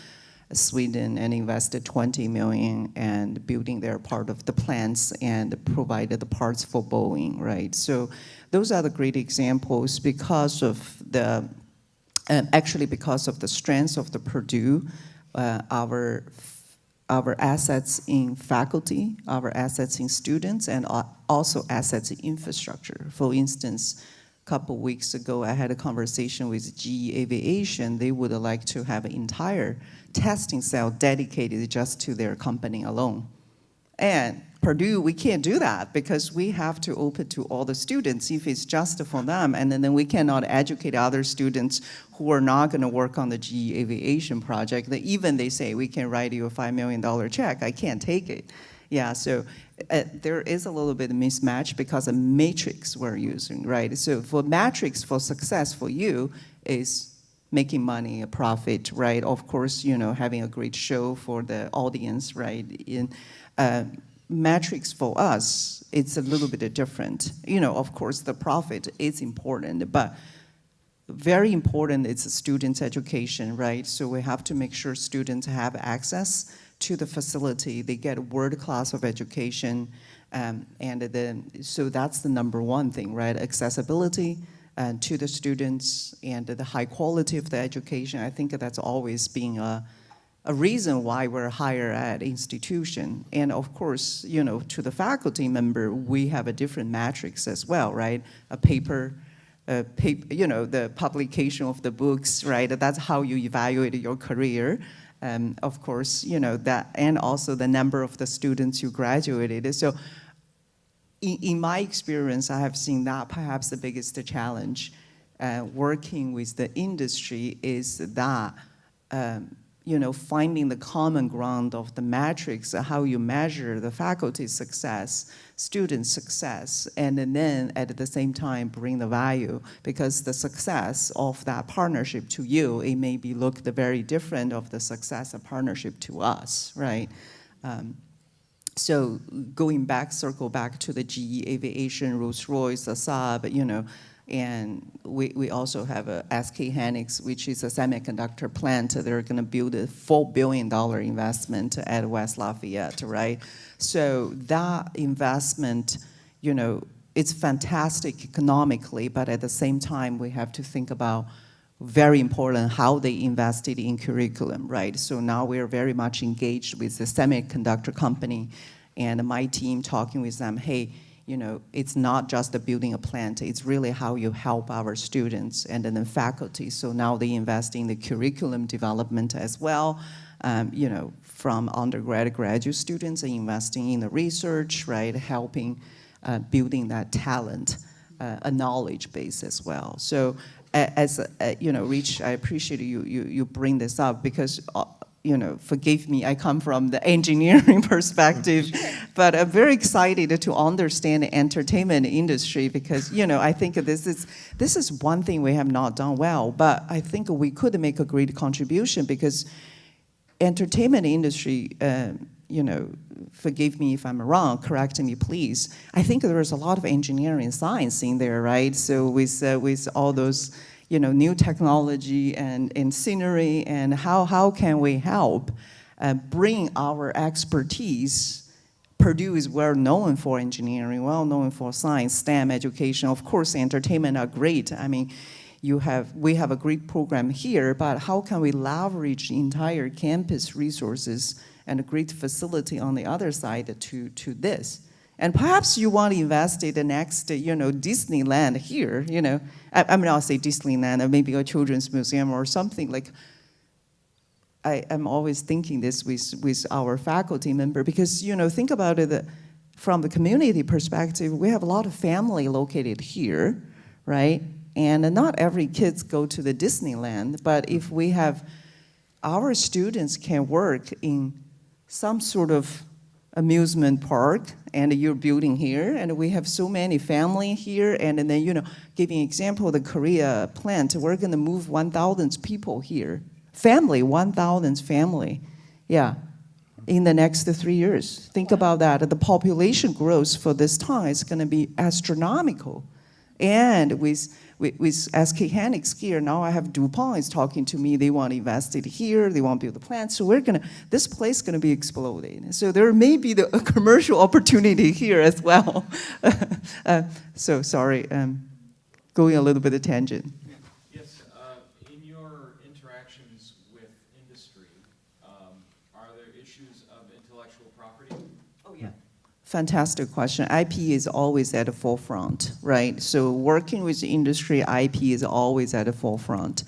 Sweden and invested $20 million and building their part of the plants and provided the parts for Boeing, right? So those are the great examples because of the, actually because of the strengths of the Purdue, our assets in faculty, our assets in students, and also assets in infrastructure. For instance, a couple weeks ago, I had a conversation with GE Aviation. They would like to have an entire testing cell dedicated just to their company alone. And Purdue, we can't do that because we have to open to all the students if it's just for them, and then we cannot educate other students who are not gonna work on the GE Aviation project. Even they say, we can write you a $5 million check, I can't take it. Yeah, so there is a little bit of mismatch because of matrix we're using, right? So for matrix for success for you is making money, a profit, right? Of course, you know, having a great show for the audience, right? In metrics for us, it's a little bit different. You know, of course, the profit is important, but very important is students' education, right? So we have to make sure students have access to the facility. They get world class of education, and then so that's the number one thing, right? Accessibility to the students and the high quality of the education. I think that's always been a reason why we're a higher ed institution. And of course, you know, to the faculty member, we have a different metrics as well, right? A paper, you know, the publication of the books, right? That's how you evaluate your career. Of course, you know, that, and also the number of the students you graduated. So in my experience, I have seen that perhaps the biggest challenge working with the industry is that, you know, finding the common ground of the metrics, how you measure the faculty success, student success, and then at the same time bring the value, because the success of that partnership to you, it may be looked very different of the success of partnership to us, right? So going back, circle back to the GE Aviation, Rolls-Royce, Saab, you know, and we also have a SK Hynix, which is a semiconductor plant. They're gonna build a $4 billion investment at West Lafayette, right? So that investment, you know, it's fantastic economically, but at the same time, we have to think about very important how they invested in curriculum, right? So now we're very much engaged with the semiconductor company and my team talking with them, hey, you know, it's not just the building a plant, it's really how you help our students and then the faculty. So now they invest in the curriculum development as well, you know, from undergrad, graduate students investing in the research, right, helping building that talent, a knowledge base as well. So as you know, Rich, I appreciate you bring this up because, you know, forgive me, I come from the engineering perspective, but I'm very excited to understand the entertainment industry because, you know, I think this is one thing we have not done well, but I think we could make a great contribution because entertainment industry, you know, forgive me if I'm wrong, correct me please. I think there's a lot of engineering science in there, right? So with all those, you know, new technology and scenery and how can we help bring our expertise. Purdue is well known for engineering, well known for science, STEM education. Of course, entertainment are great. I mean, we have a great program here, but how can we leverage the entire campus resources and a great facility on the other side to this? And perhaps you want to invest in the next, you know, Disneyland here, you know. I mean, I'll say Disneyland, maybe a children's museum or something like. I'm always thinking this with our faculty member because, you know, think about it from the community perspective, we have a lot of family located here, right? And not every kids go to the Disneyland, but if we have, our students can work in some sort of amusement park and you're building here and we have so many family here and then, you know, giving example, the Korea plant, we're gonna move 1,000 people here. Family, 1,000 family, yeah, in the next 3 years. Think about that, the population growth for this time is gonna be astronomical. And with SK Hynix here, now I have DuPont is talking to me, they want to invest it here, they want to build a plant, so this place is gonna be exploding. So there may be a commercial opportunity here as well. So sorry, going a little bit of tangent. Yes, in your interactions with industry, are there issues of intellectual property? Oh, yeah. Fantastic question. IP is always at the forefront, right? So working with the industry, IP is always at the forefront.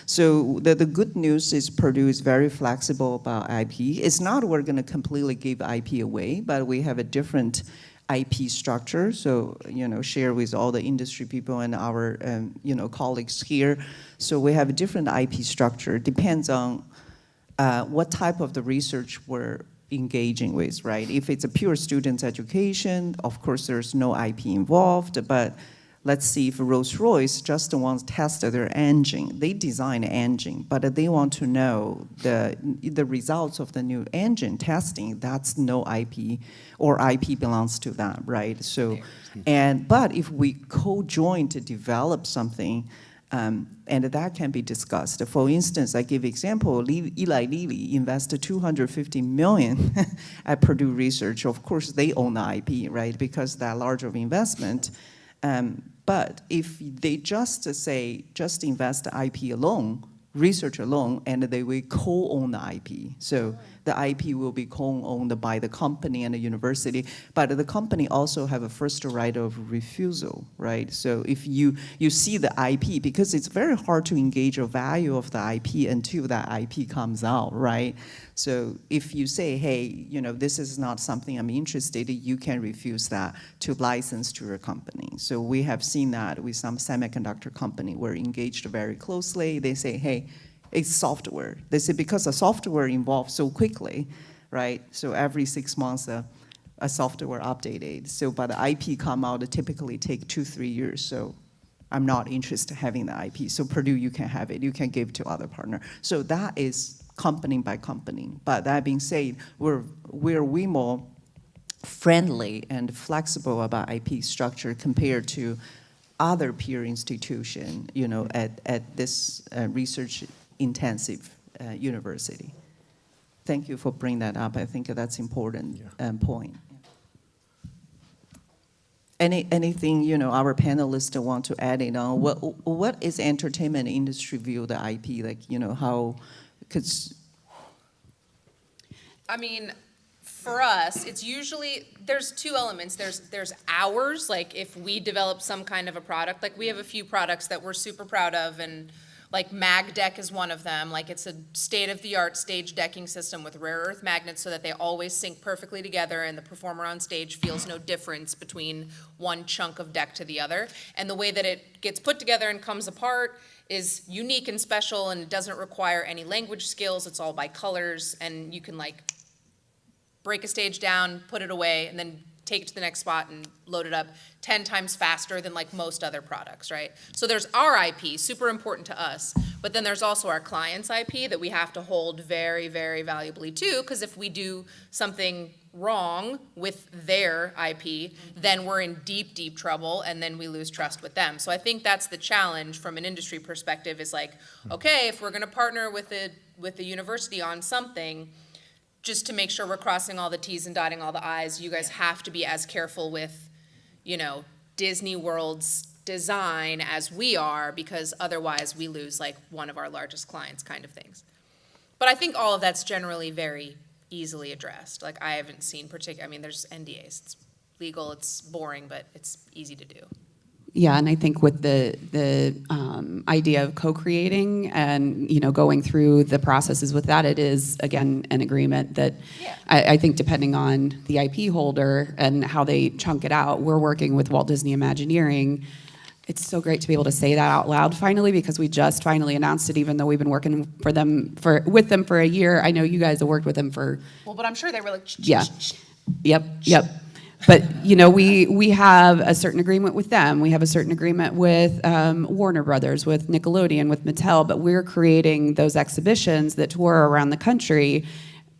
So the good news is Purdue is very flexible about IP. It's not we're going to completely give IP away, but we have a different IP structure. So, you know, share with all the industry people and our, you know, colleagues here. So we have a different IP structure. Depends on what type of the research we're engaging with, right? If it's a pure student education, of course there's no IP involved, but let's see if Rolls-Royce just wants to test their engine. They design an engine, but they want to know the results of the new engine testing, that's no IP, or IP belongs to them, right? So, but if we co-join to develop something, and that can be discussed. For instance, I give example, Eli Lilly invested $250 million at Purdue Research. Of course, they own the IP, right? Because that large of investment. But if they just invest IP alone, research alone, and they will co-own the IP. So the IP will be co-owned by the company and the university, but the company also have a first right of refusal, right? So if you see the IP, because it's very hard to engage a value of the IP until that IP comes out, right? So if you say, hey, you know, this is not something I'm interested in, you can refuse that to license to your company. So we have seen that with some semiconductor company. We're engaged very closely. They say, hey, it's software. They say because the software evolves so quickly, right? So every 6 months, a software updated. So but the IP come out, it typically take 2-3 years. So I'm not interested in having the IP. So Purdue, you can have it. You can give to other partner. So that is company by company. But that being said, we're way more friendly and flexible about IP structure compared to other peer institution, you know, at this research intensive university. Thank you for bringing that up. I think that's important point. anything, you know, our panelists want to add in on? What is entertainment industry view the IP? Like, you know, how, because I mean, for us, it's usually, there's two elements. There's hours, like if we develop some kind of a product, like we have a few products that we're super proud of, and like Mag Deck is one of them. Like it's a state-of-the-art stage decking system with rare earth magnets so that they always sync perfectly together and the performer on stage feels no difference between one chunk of deck to the other. And the way that it gets put together and comes apart is unique and special, and it doesn't require any language skills. It's all by colors, and you can like break a stage down, put it away, and then take it to the next spot and load it up 10 times faster than like most other products, right? So there's our IP, super important to us, but then there's also our client's IP that we have to hold very, very valuably too, because if we do something wrong with their IP, then we're in deep, deep trouble, and then we lose trust with them. So I think that's the challenge from an industry perspective is like, okay, if we're gonna partner with the university on something, just to make sure we're crossing all the T's and dotting all the I's, you guys have to be as careful with, you know, Disney World's design as we are, because otherwise we lose like one of our largest clients kind of things. But I think all of that's generally very easily addressed. Like I haven't seen I mean, there's NDAs, it's legal, it's boring, but it's easy to do. Yeah, and I think with the idea of co-creating and, you know, going through the processes with that, it is, again, an agreement that I think depending on the IP holder and how they chunk it out, we're working with Walt Disney Imagineering. It's so great to be able to say that out loud finally, because we just finally announced it, even though we've been working with them for a year. I know you guys have worked with them for... Well, but I'm sure they were like... Yeah. Yep. But, you know, we have a certain agreement with them. We have a certain agreement with Warner Brothers, with Nickelodeon, with Mattel, but we're creating those exhibitions that tour around the country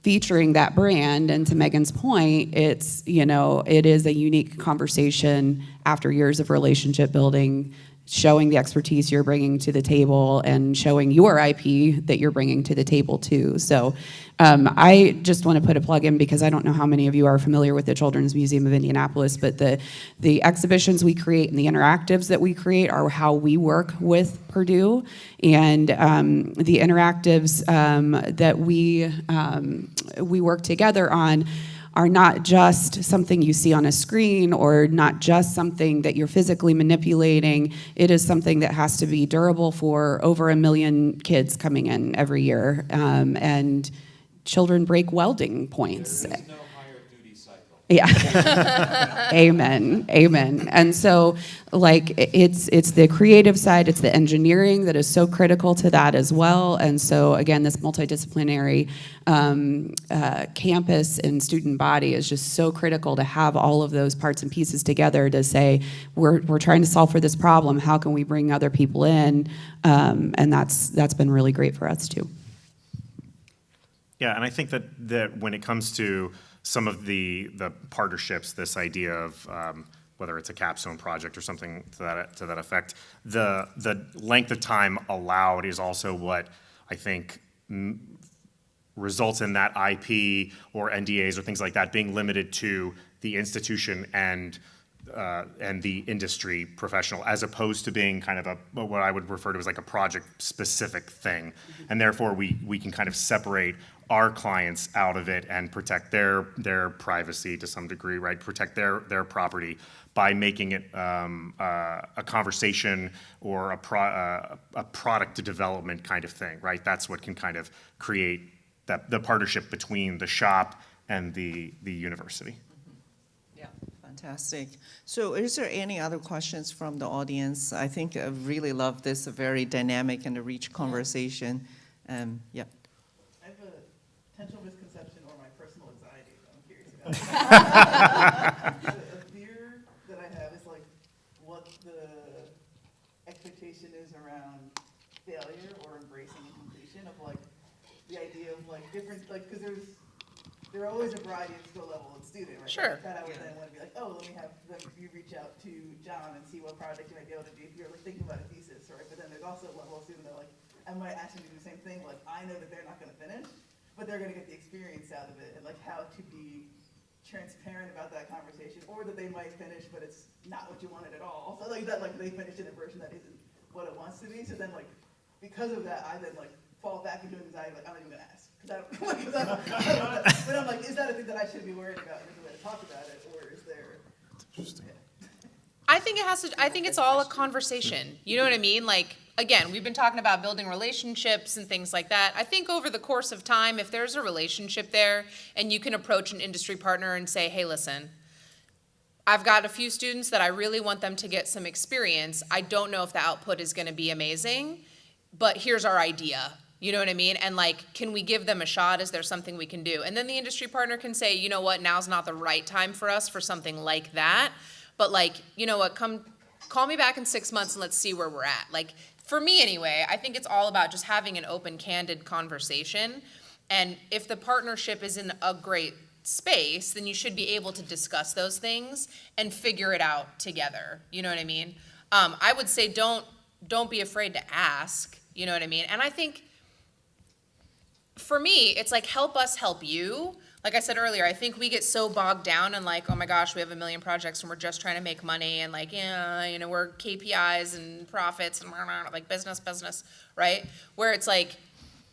featuring that brand. And to Megan's point, it's, you know, it is a unique conversation after years of relationship building, showing the expertise you're bringing to the table and showing your IP that you're bringing to the table too. So I just want to put a plug in, because I don't know how many of you are familiar with the Children's Museum of Indianapolis, but the exhibitions we create and the interactives that we create are how we work with Purdue. And the interactives that we work together on are not just something you see on a screen or not just something that you're physically manipulating. It is something that has to be durable for over 1 million kids coming in every year. And children break welding points. There is no higher duty cycle. Yeah. Amen. And so, like, it's the creative side, it's the engineering that is so critical to that as well. And so, again, this multidisciplinary campus and student body is just so critical to have all of those parts and pieces together to say, we're trying to solve for this problem. How can we bring other people in? And that's been really great for us too. Yeah, and I think that when it comes to some of the partnerships, this idea of whether it's a capstone project or something to that effect, the length of time allowed is also what I think results in that IP or NDAs or things like that being limited to the institution and the industry professional, as opposed to being kind of what I would refer to as like a project-specific thing. And therefore, we can kind of separate our clients out of it and protect their privacy to some degree, right? Protect their property by making it a conversation or a product development kind of thing, right? That's what can kind of create the partnership between the shop and the university. Yeah, fantastic. So is there any other questions from the audience? I think I really love this very dynamic and rich conversation. Yeah. I have a potential misconception or my personal anxiety that I'm curious about. A fear that I have is like what the expectation is around failure or embracing and completion of like the idea of like different, like, because there are always a variety of skill level of student, right? Sure. Like, I would then want to be like, oh, let me have you reach out to John and see what project you might be able to do if you're like thinking about a thesis, right? But then there's also a level of student that like, I might ask them to do the same thing, like I know that they're not going to finish, but they're going to get the experience out of it, and like how to be transparent about that conversation, or that they might finish, but it's not what you wanted at all. So like that, like they finished in a version that isn't what it wants to be. So then like, because of that, I then like fall back into anxiety, like I'm not even gonna ask. But I'm like, is that a thing that I should be worried about? Is there a way to talk about it, or is there? Interesting. I think it has to, I think it's all a conversation. You know what I mean? Like, again, we've been talking about building relationships and things like that. I think over the course of time, if there's a relationship there and you can approach an industry partner and say, hey, listen, I've got a few students that I really want them to get some experience. I don't know if the output is going to be amazing, but here's our idea. You know what I mean? And like, can we give them a shot? Is there something we can do? And then the industry partner can say, you know what, now's not the right time for us for something like that. But like, you know what, call me back in 6 months and let's see where we're at. Like, for me anyway, I think it's all about just having an open, candid conversation. And if the partnership is in a great space, then you should be able to discuss those things and figure it out together. You know what I mean? I would say don't be afraid to ask. You know what I mean? And I think for me, it's like help us help you. Like I said earlier, I think we get so bogged down in like, oh my gosh, we have 1 million projects and we're just trying to make money and like, yeah, you know, we're KPIs and profits and like business, right? Where it's like,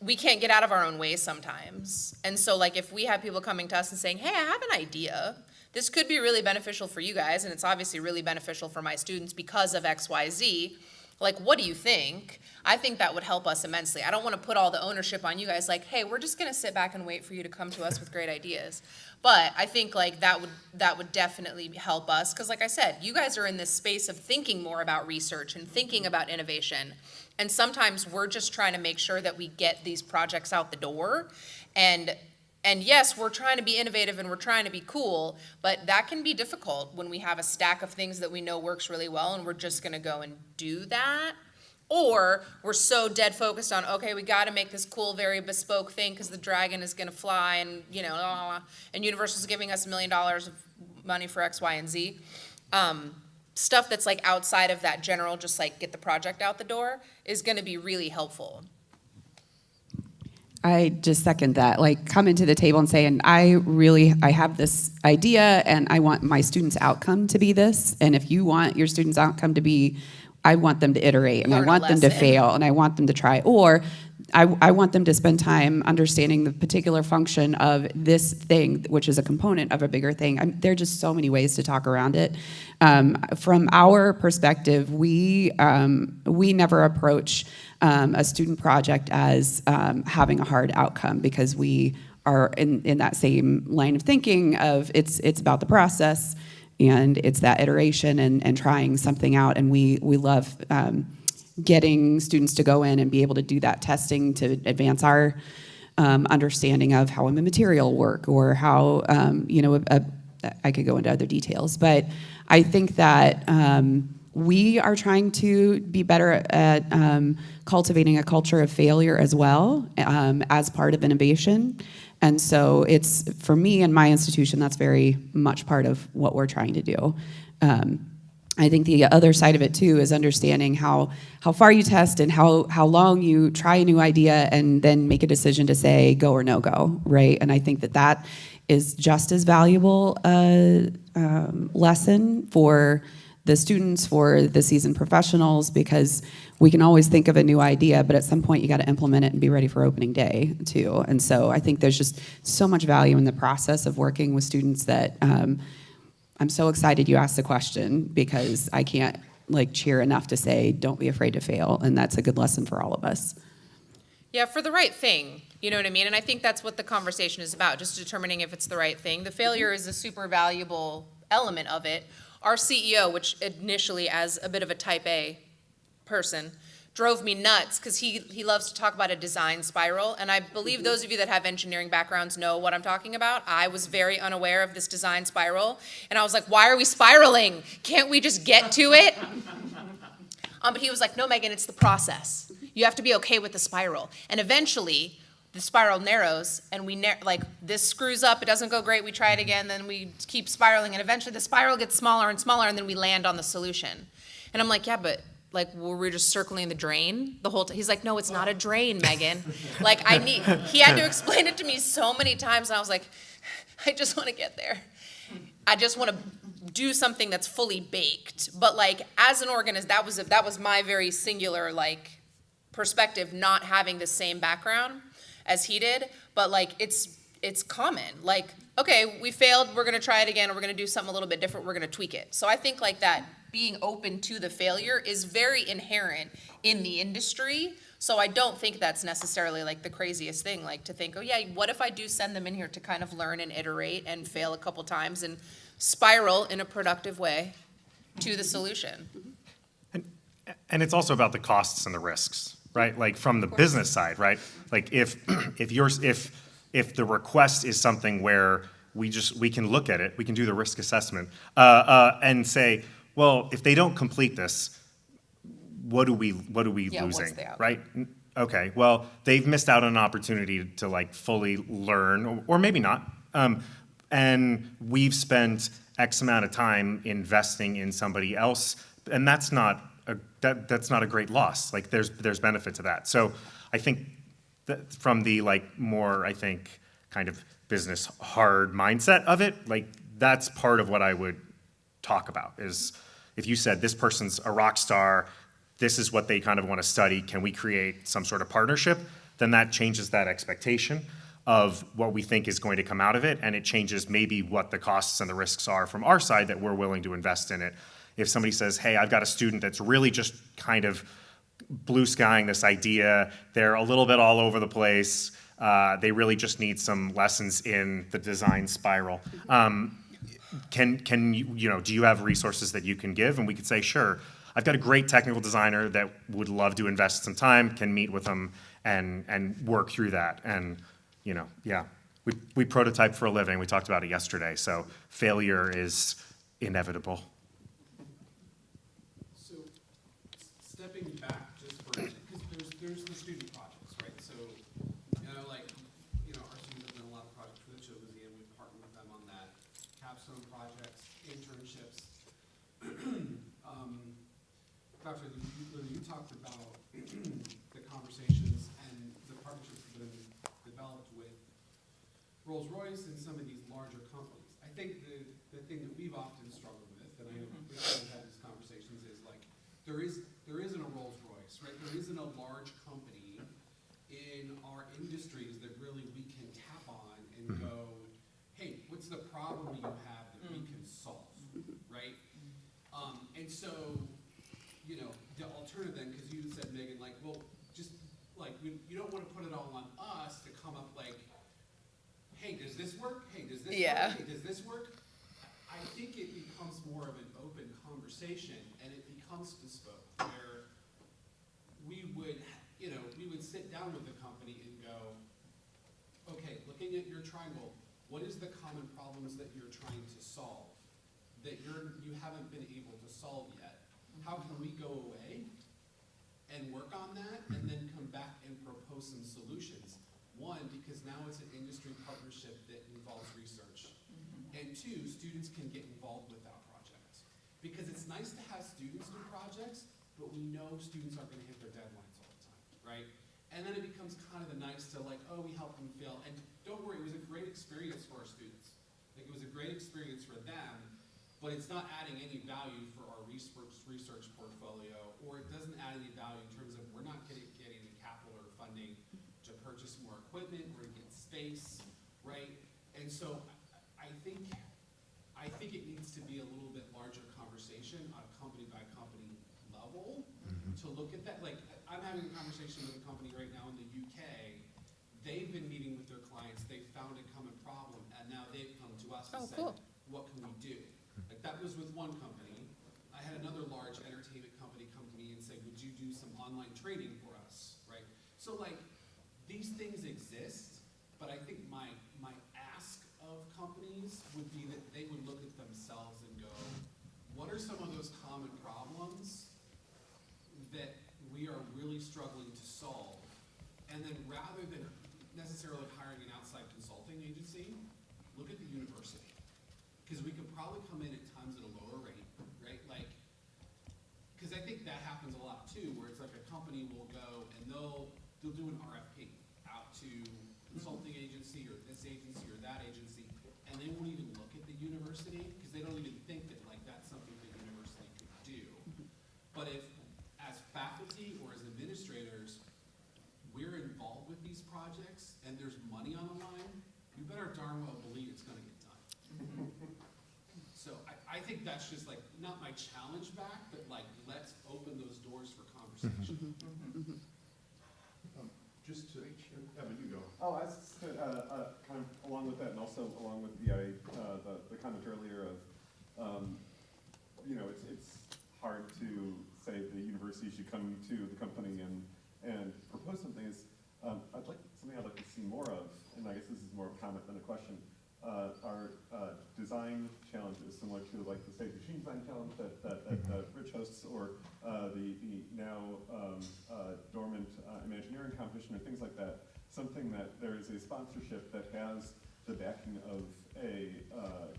we can't get out of our own way sometimes. And so like if we have people coming to us and saying, hey, I have an idea. This could be really beneficial for you guys and it's obviously really beneficial for my students because of X, Y, Z. Like, what do you think? I think that would help us immensely. I don't want to put all the ownership on you guys like, hey, we're just going to sit back and wait for you to come to us with great ideas. But I think like that would definitely help us because like I said, you guys are in this space of thinking more about research and thinking about innovation. And sometimes we're just trying to make sure that we get these projects out the door. And yes, we're trying to be innovative and we're trying to be cool, but that can be difficult when we have a stack of things that we know works really well and we're just gonna go and do that. Or we're so dead focused on, okay, we gotta make this cool, very bespoke thing because the dragon is gonna fly and, you know, and Universal's giving us $1 million of money for X, Y, and Z. Stuff that's like outside of that general, just like get the project out the door is gonna be really helpful. I just second that. Like coming to the table and saying, I have this idea and I want my students' outcome to be this. And if you want your students' outcome to be, I want them to iterate and I want them to fail and I want them to try. Or I want them to spend time understanding the particular function of this thing, which is a component of a bigger thing. There are just so many ways to talk around it. From our perspective, we never approach a student project as having a hard outcome because we are in that same line of thinking of it's about the process and it's that iteration and trying something out. And we love getting students to go in and be able to do that testing to advance our understanding of how a material work or how, I could go into other details. But I think that we are trying to be better at cultivating a culture of failure as well as part of innovation. And so it's, for me and my institution, that's very much part of what we're trying to do. I think the other side of it too is understanding how far you test and how long you try a new idea and then make a decision to say go or no go, right? And I think that is just as valuable a lesson for the students, for the seasoned professionals, because we can always think of a new idea, but at some point you got to implement it and be ready for opening day too. And so I think there's just so much value in the process of working with students that I'm so excited you asked the question because I can't cheer enough to say don't be afraid to fail, and that's a good lesson for all of us. Yeah, for the right thing, you know what I mean? And I think that's what the conversation is about, just determining if it's the right thing. The failure is a super valuable element of it. Our CEO, which initially as a bit of a type A person, drove me nuts because he loves to talk about a design spiral. And I believe those of you that have engineering backgrounds know what I'm talking about. I was very unaware of this design spiral. And I was like, why are we spiraling? Can't we just get to it? But he was like, no, Megan, it's the process. You have to be okay with the spiral. And eventually, the spiral narrows, and this screws up, it doesn't go great, we try it again, then we keep spiraling, and eventually the spiral gets smaller and smaller, and then we land on the solution. And I'm like, yeah, but we're just circling the drain the whole time. He's like, no, it's not a drain, Megan. He had to explain it to me so many times, and I was like, I just want to get there. I just want to do something that's fully baked. But like as an organization, that was my very singular like perspective, not having the same background as he did. But like it's common. Like, okay, we failed, we're gonna try it again, or we're gonna do something a little bit different, we're gonna tweak it. So I think like that being open to the failure is very inherent in the industry. So I don't think that's necessarily like the craziest thing, like to think, oh yeah, what if I do send them in here to kind of learn and iterate and fail a couple times and spiral in a productive way to the solution. And it's also about the costs and the risks, right? Like from the business side, right? Like if the request is something where we can look at it, we can do the risk assessment, and say, well, if they don't complete this, what are we Yeah, what's losing, the outcome? right? Okay, well, they've missed out on an opportunity to like fully learn, or maybe not. And we've spent X amount of time investing in somebody else, and that's not a great loss. Like there's benefit to that. So I think that from the like more, I think, kind of business hard mindset of it, like that's part of what I would talk about is if you said this person's a rock star, this is what they kind of want to study, can we create some sort of partnership? Then that changes that expectation of what we think is going to come out of it, and it changes maybe what the costs and the risks are from our side that we're willing to invest in it. If somebody says, hey, I've got a student that's really just kind of blue skying this idea, they're a little bit all over the place, they really just need some lessons in the design spiral. Can you do you have resources that you can give? And we could say, sure, I've got a great technical designer that would love to invest some time, can meet with them and work through that. And yeah, we prototype for a living. We talked about it yesterday. So failure is inevitable. So stepping back just for a minute, because there's the student projects, right? So our students have done a lot of projects for the Chill Museum. We partner with them on that. Capstone projects, internships. Dr. You talked about the conversations and the partnerships that have been developed with Rolls-Royce and some of these larger companies. I think the thing that we've often struggled with, and I know we've had these conversations, is like there isn't a Rolls-Royce, right? There isn't a large company in our industries that really we can tap on and go, hey, what's the problem you have that we can solve, right? And so, the alternative then, because you said, Megan, like, well, just like, you don't want to put it all on us to come up like, hey, does this work? Hey, does this work? Hey, does this work? I think it becomes more of an open conversation, and it becomes bespoke, where we would sit down with the company and go, okay, looking at your triangle, what is the common problems that you're trying to solve that you haven't been able to solve yet? How can we go away and work on that and then come back and propose some solutions? One, because now it's an industry partnership that involves research. And two, students can get involved with that project. Because it's nice to have students do projects, but we know students aren't gonna hit their deadlines all the time, right? And then it becomes kind of the nice to like, oh, we help them fail. And don't worry, it was a great experience for our students. Like it was a great experience for them, but it's not adding any value for our research portfolio, or it doesn't add any value in terms of we're not getting any capital or funding to purchase more equipment or to get space, right? And so I think it needs to be a little bit larger conversation on a company by company level to look at that. Like I'm having a conversation with a company right now in the UK. They've been meeting with their clients. They found a common problem, and now they've come to us and said, what can we do? Like that was with one company. I had another large entertainment company come to me and say, would you do some online training for us, right? So like, these things exist, but I think my ask of companies would be that they would look at themselves and go, what are some of those common problems that we are really struggling to solve? And then rather than necessarily hiring an outside consulting agency, look at the university. Because we could probably come in at times at a lower rate, right? Like, because I think that happens a lot too, where it's like a company will go and they'll do an RFP out to consulting agency or this agency or that agency, and they won't even look at the university, because they don't even think that like that's something the university could do. But if, as faculty or as administrators, we're involved with these projects and there's money on the line, you better darn well believe it's gonna get done. So I think that's just like, not my challenge back, but like, let's open those doors for conversation. Just to, Evan, you go. Oh, I was just, kind of along with that, and also along with the comment earlier of, you know, it's hard to say the university should come to the company and propose something. Something I'd like to see more of, and I guess this is more of a comment than a question, are design challenges similar to like the State Machine Design Challenge that Rich hosts, or the now dormant Imagineering competition, or things like that. Something that there is a sponsorship that has the backing of a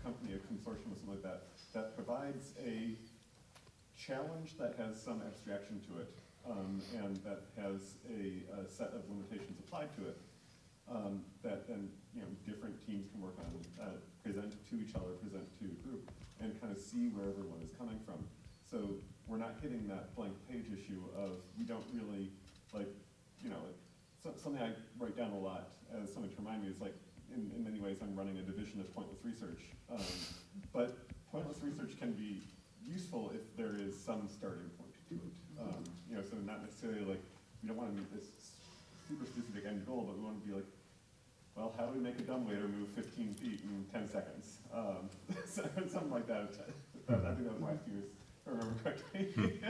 company, a consortium, or something like that, that provides a challenge that has some abstraction to it, and that has a set of limitations applied to it, that then, you know, different teams can work on, present to each other, present to a group, and kind of see where everyone is coming from. So we're not hitting that blank page issue of, we don't really, like, you know, something I write down a lot as something to remind me is like, in many ways I'm running a division of pointless research. But pointless research can be useful if there is some starting point to it. You know, so not necessarily like, we don't want to meet this super specific end goal, but we want to be like, well, how do we make a dumbwaiter move 15 feet in 10 seconds? Something like that. I think that was last year's, if I remember correctly.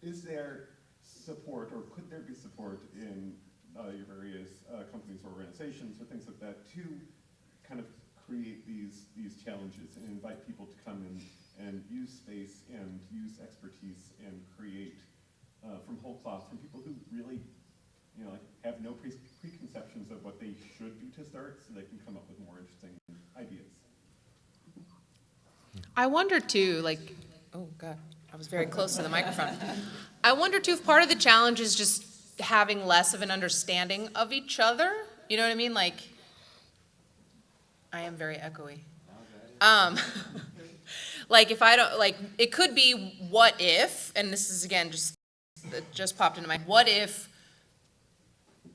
Is there support, or could there be support in your various companies or organizations or things like that to kind of create these challenges and invite people to come in and use space and use expertise and create from whole cloth, from people who really, you know, like have no preconceptions of what they should do to start, so they can come up with more interesting ideas. I wonder too, like, oh God, I was very close to the microphone. I wonder too if part of the challenge is just having less of an understanding of each other. You know what I mean? Like, I am very echoey. Like if I don't, like, it could be what if, and this is again just popped into my mind, what if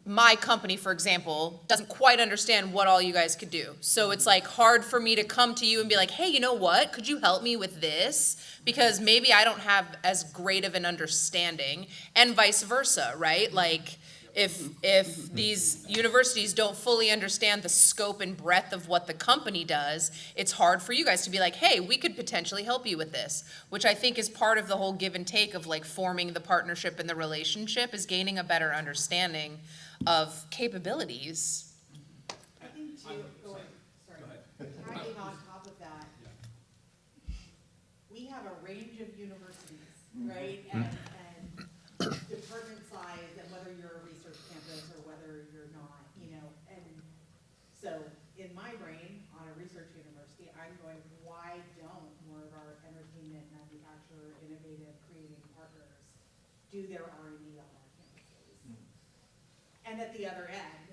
my company, for example, doesn't quite understand what all you guys could do. So it's like hard for me to come to you and be like, hey, you know what? Could you help me with this? Because maybe I don't have as great of an understanding, and vice versa, right? Like if these universities don't fully understand the scope and breadth of what the company does, it's hard for you guys to be like, hey, we could potentially help you with this, which I think is part of the whole give and take of like forming the partnership and the relationship, is gaining a better understanding of capabilities. I think too, tagging on top of that, we have a range of universities, right? And department size, and whether you're a research campus or whether you're not, you know. And so in my brain, on a research university, I'm going, why don't more of our entertainment, manufacturer, innovative, creating partners do their R&D on our campuses? And at the other end,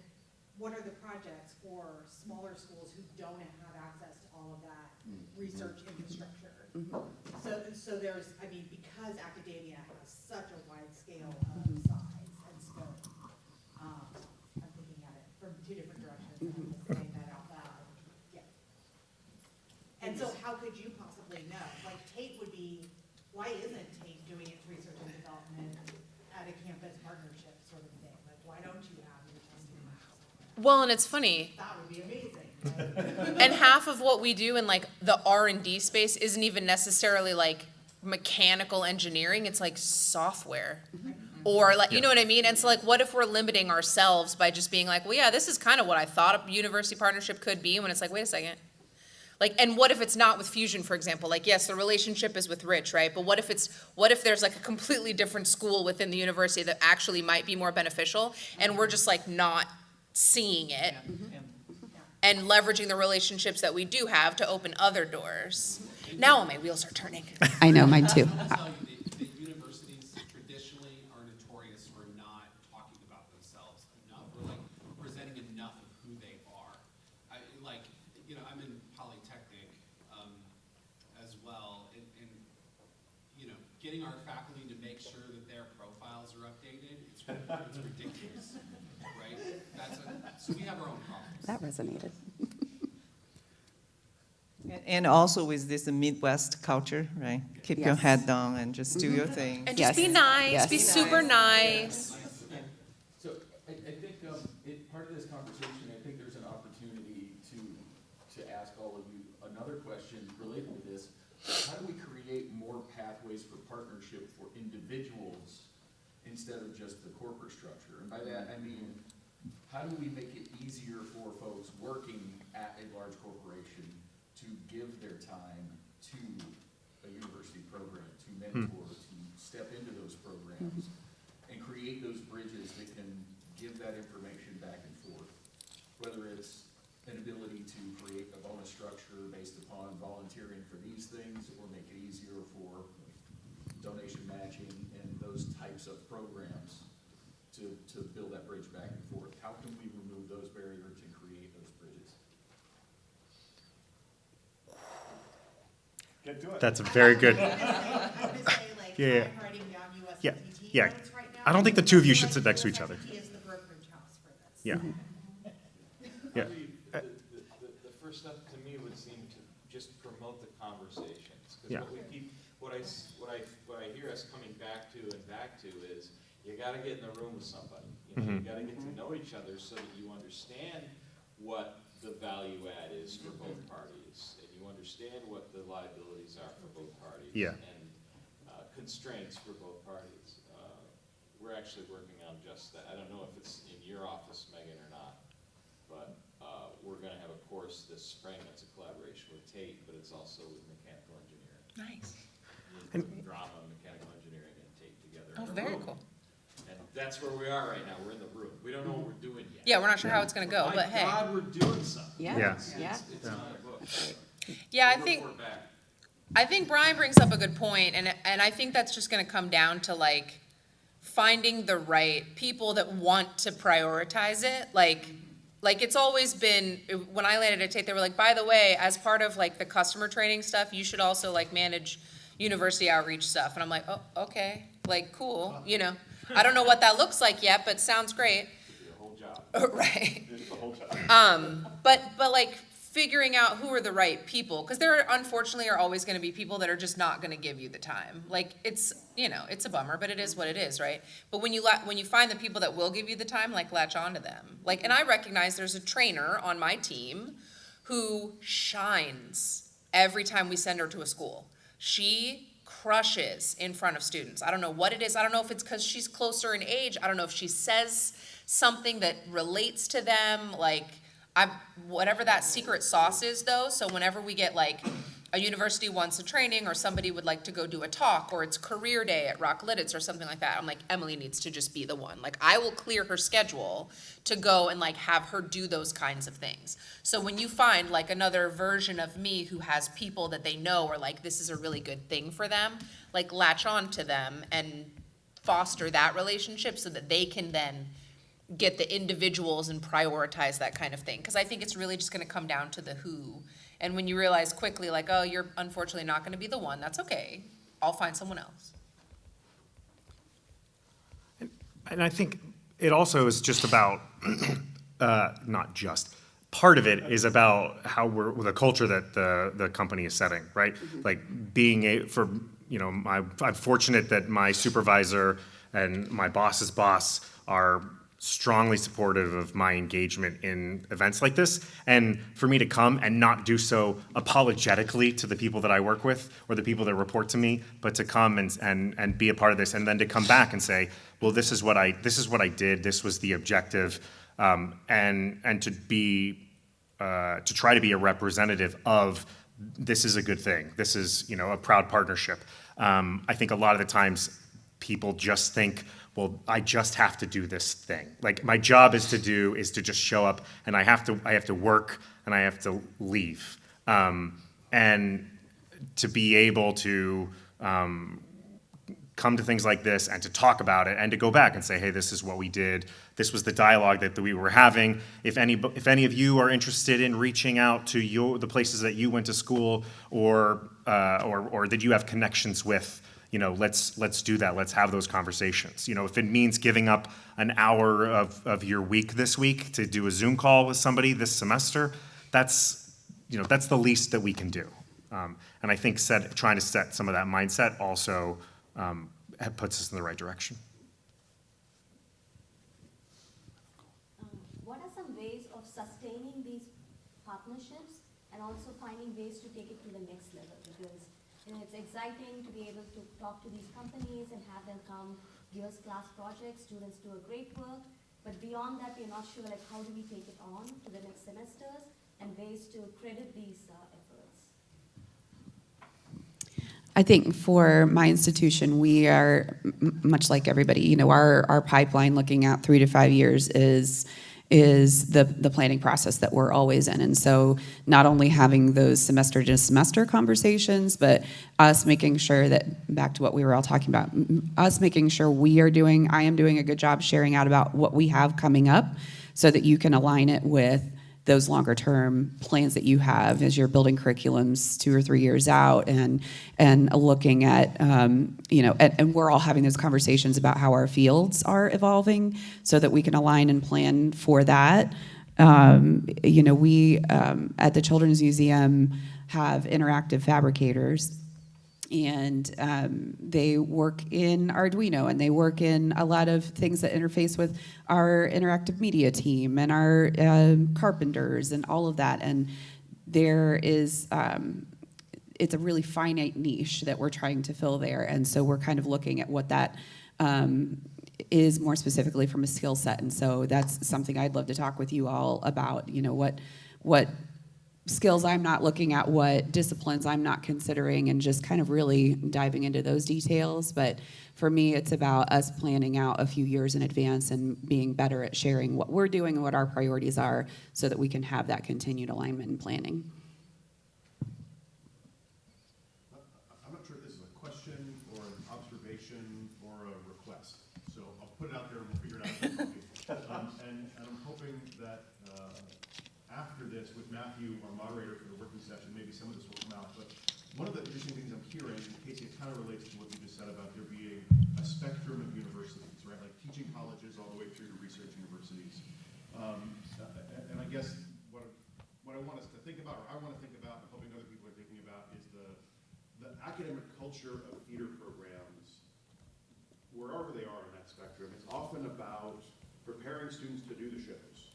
what are the projects for smaller schools who don't have access to all of that research infrastructure? So there's, I mean, because academia has such a wide scale of size and scope, I'm thinking at it from two different directions, and I'm just saying that out loud. Yeah. And so how could you possibly know? Like Tate would be, why isn't Tate doing its research and development at a campus partnership sort of thing? Like, why don't you have your testing labs? Well, and it's funny. That would be amazing. And half of what we do in like the R&D space isn't even necessarily like mechanical engineering, it's like software. Or like, you know what I mean? And so like, what if we're limiting ourselves by just being like, well, yeah, this is kind of what I thought a university partnership could be, when it's like, wait a second. Like, and what if it's not with Fusion, for example? Like, yes, the relationship is with Rich, right? But what if there's like a completely different school within the university that actually might be more beneficial, and we're just like not seeing it and leveraging the relationships that we do have to open other doors. Now all my wheels are turning. I know, mine too. I'll tell you, the universities traditionally are notorious for not talking about themselves enough, or like presenting enough of who they are. I'm in Poly getting our faculty to make sure that their profiles are updated, it's ridiculous, right? So we have our own problems. That resonated. And also with this Midwest culture, right? Keep your Yes. head down and just do your thing. And Yes. just be nice, Yes. be super nice. So I think part of this conversation, I think there's an opportunity to ask all of you another question related to this. How do we create more pathways for partnership for individuals instead of just the corporate structure? And by that, I mean, how do we make it easier for folks working at a large corporation to give their time to a university program, to mentor, to step into those programs, and create those bridges that can give that information back and forth? Whether it's an ability to create a bonus structure based upon volunteering for these things, or make it easier for donation matching and those types of programs to build that bridge back and forth. How can we remove those barriers and create those bridges? Get to it. That's a very good. I'm gonna say, like, Yeah. I'm writing down Yeah, USDT yeah. notes right now. I don't think the two of you should sit next to each other. USDT is the brokerage house for this. Yeah. Yeah. The first step to me would seem to just promote the conversations. Yeah. Because what I hear us coming back to is, you gotta get in the room with somebody. You gotta get to know each other so that you understand what the value add is for both parties, and you understand what the liabilities are for both parties. Yeah. And constraints for both parties. We're actually working on just that. I don't know if it's in your office, Megan, or not, but we're gonna have a course this spring that's a collaboration with Tate, but it's also with mechanical engineering. Nice. We're putting drama, mechanical engineering, and Tate together. Oh, in a very room. cool. And that's where we are right now. We're in the room. We don't know what we're doing yet. Yeah, we're not sure how it's gonna go, but My hey. God, we're doing something. Yeah. Yeah. It's not a book. Yeah, I We'll think. report back. I think Brian brings up a good point, and I think that's just gonna come down to like finding the right people that want to prioritize it. Like it's always been, when I landed at Tate, they were like, by the way, as part of like the customer training stuff, you should also like manage university outreach stuff. And I'm like, oh, okay, like, cool, you know. I don't know what that looks like yet, but sounds great. The whole job. Right. It's the whole job. But like figuring out who are the right people, because there unfortunately are always going to be people that are just not going to give you the time. Like it's, you know, it's a bummer, but it is what it is, right? But when you find the people that will give you the time, like latch onto them. Like, and I recognize there's a trainer on my team who shines every time we send her to a school. She crushes in front of students. I don't know what it is. I don't know if it's because she's closer in age. I don't know if she says something that relates to them. Like, whatever that secret sauce is though, so whenever we get like a university wants a training or somebody would like to go do a talk or it's career day at Rock Lidditz or something like that, I'm like, Emily needs to just be the one. Like I will clear her schedule to go and like have her do those kinds of things. So when you find like another version of me who has people that they know or like this is a really good thing for them, like latch on to them and foster that relationship so that they can then get the individuals and prioritize that kind of thing. Because I think it's really just going to come down to the who. And when you realize quickly, like, oh, you're unfortunately not going to be the one, that's okay. I'll find someone else. And I think it also is just about, not just, part of it is about how the culture that the company is setting, right? Like I'm fortunate that my supervisor and my boss's boss are strongly supportive of my engagement in events like this, and for me to come and not do so apologetically to the people that I work with or the people that report to me, but to come and be a part of this, and then to come back and say, well, this is what I did, this was the objective, and to try to be a representative of this is a good thing, this is a proud partnership. I think a lot of the times people just think, well, I just have to do this thing. Like my job is to just show up, and I have to work, and I have to leave, and to be able to come to things like this and to talk about it and to go back and say, hey, this is what we did. This was the dialogue that we were having. If any of you are interested in reaching out to the places that you went to school or that you have connections with, let's do that. Let's have those conversations. If it means giving up an hour of your week this week to do a Zoom call with somebody this semester, that's the least that we can do. And I think trying to set some of that mindset also puts us in the right direction. What are some ways of sustaining these partnerships and also finding ways to take it to the next level? Because it's exciting to be able to talk to these companies and have them come give us class projects. Students do a great work, but beyond that, we're not sure how do we take it on to the next semesters and ways to credit these efforts. I think for my institution, we are much like everybody. Our pipeline looking at 3 to 5 years is the planning process that we're always in. And so not only having those semester to semester conversations, but us making sure that, back to what we were all talking about, us making sure I am doing a good job sharing out about what we have coming up so that you can align it with those longer term plans that you have as you're building curriculums 2 or 3 years out and looking at, and we're all having those conversations about how our fields are evolving so that we can align and plan for that. We at the Children's Museum have interactive fabricators, and they work in Arduino, and they work in a lot of things that interface with our interactive media team and our carpenters and all of that. And there is, it's a really finite niche that we're trying to fill there. And so we're kind of looking at what that is more specifically from a skill set. And so that's something I'd love to talk with you all about, what skills I'm not looking at, what disciplines I'm not considering, and just kind of really diving into those details. But for me, it's about us planning out a few years in advance and being better at sharing what we're doing and what our priorities are so that we can have that continued alignment and planning. I'm not sure if this is a question or an observation or a request. So I'll put it out there and we'll figure it out. And I'm hoping that after this, with Matthew, our moderator for the working session, maybe some of this will come out. But one of the interesting things I'm hearing, Casey, it kind of relates to what you just said about there being a spectrum of universities, right? Like teaching colleges all the way through to research universities. And I guess what I want us to think about, or I want to think about, and hoping other people are thinking about, is the academic culture of theater programs, wherever they are in that spectrum. It's often about preparing students to do the shows,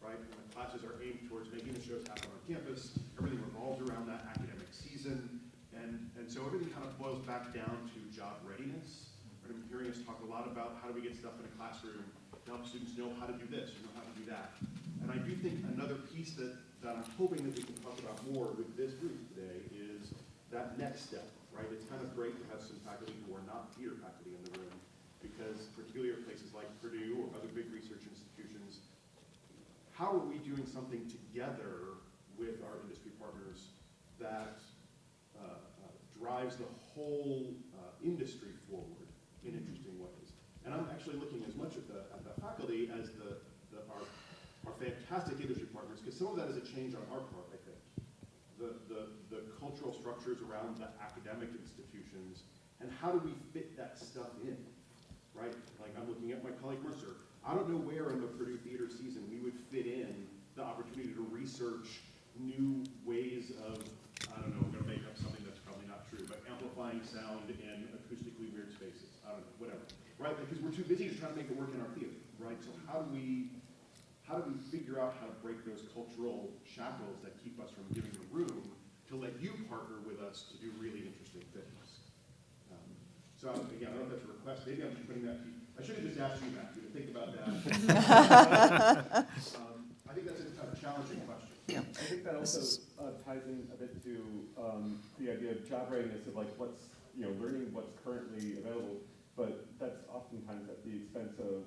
right? And the classes are aimed towards making the shows happen on campus. Everything revolves around that academic season. And so everything kind of boils back down to job readiness. Right? I'm hearing us talk a lot about how do we get stuff in a classroom to help students know how to do this or know how to do that. And I do think another piece that I'm hoping that we can talk about more with this group today is that next step, right? It's kind of great to have some faculty who are not theater faculty in the room, because particularly at places like Purdue or other big research institutions, how are we doing something together with our industry partners that drives the whole industry forward in interesting ways? And I'm actually looking as much at the faculty as our fantastic industry partners, because some of that is a change on our part, I think. The cultural structures around the academic institutions, and how do we fit that stuff in, right? Like I'm looking at my colleague Mercer. I don't know where in the Purdue theater season we would fit in the opportunity to research new ways of, I don't know, I'm going to make up something that's probably not true, but amplifying sound in acoustically weird spaces. I don't know, whatever, right? Because we're too busy just trying to make it work in our theater, right? So how do we figure out how to break those cultural shackles that keep us from giving the room to let you partner with us to do really interesting things? So again, I don't know if that's a request. Maybe I'm just putting that to you. I should have just asked you, Matthew, to think about that. I think that's a challenging question. Yeah. I think that also ties in a bit to the idea of job readiness, of like what's, learning what's currently available, but that's oftentimes at the expense of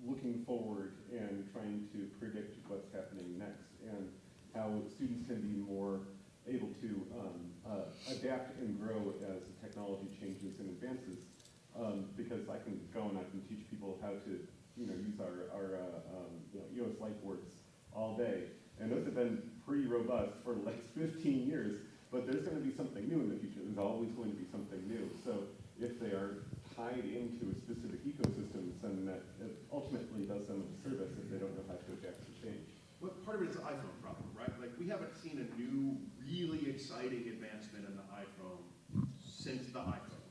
looking forward and trying to predict what's happening next, and how students can be more able to adapt and grow as technology changes and advances. Because I can go and I can teach people how to, use our EOS light boards all day, and those have been pretty robust for like 15 years. But there's going to be something new in the future. There's always going to be something new. So if they are tied into a specific ecosystem, then that ultimately does them a disservice if they don't know how to adapt to change. But part of it is the iPhone problem, right? Like, we haven't seen a new, really exciting advancement in the iPhone since the iPhone.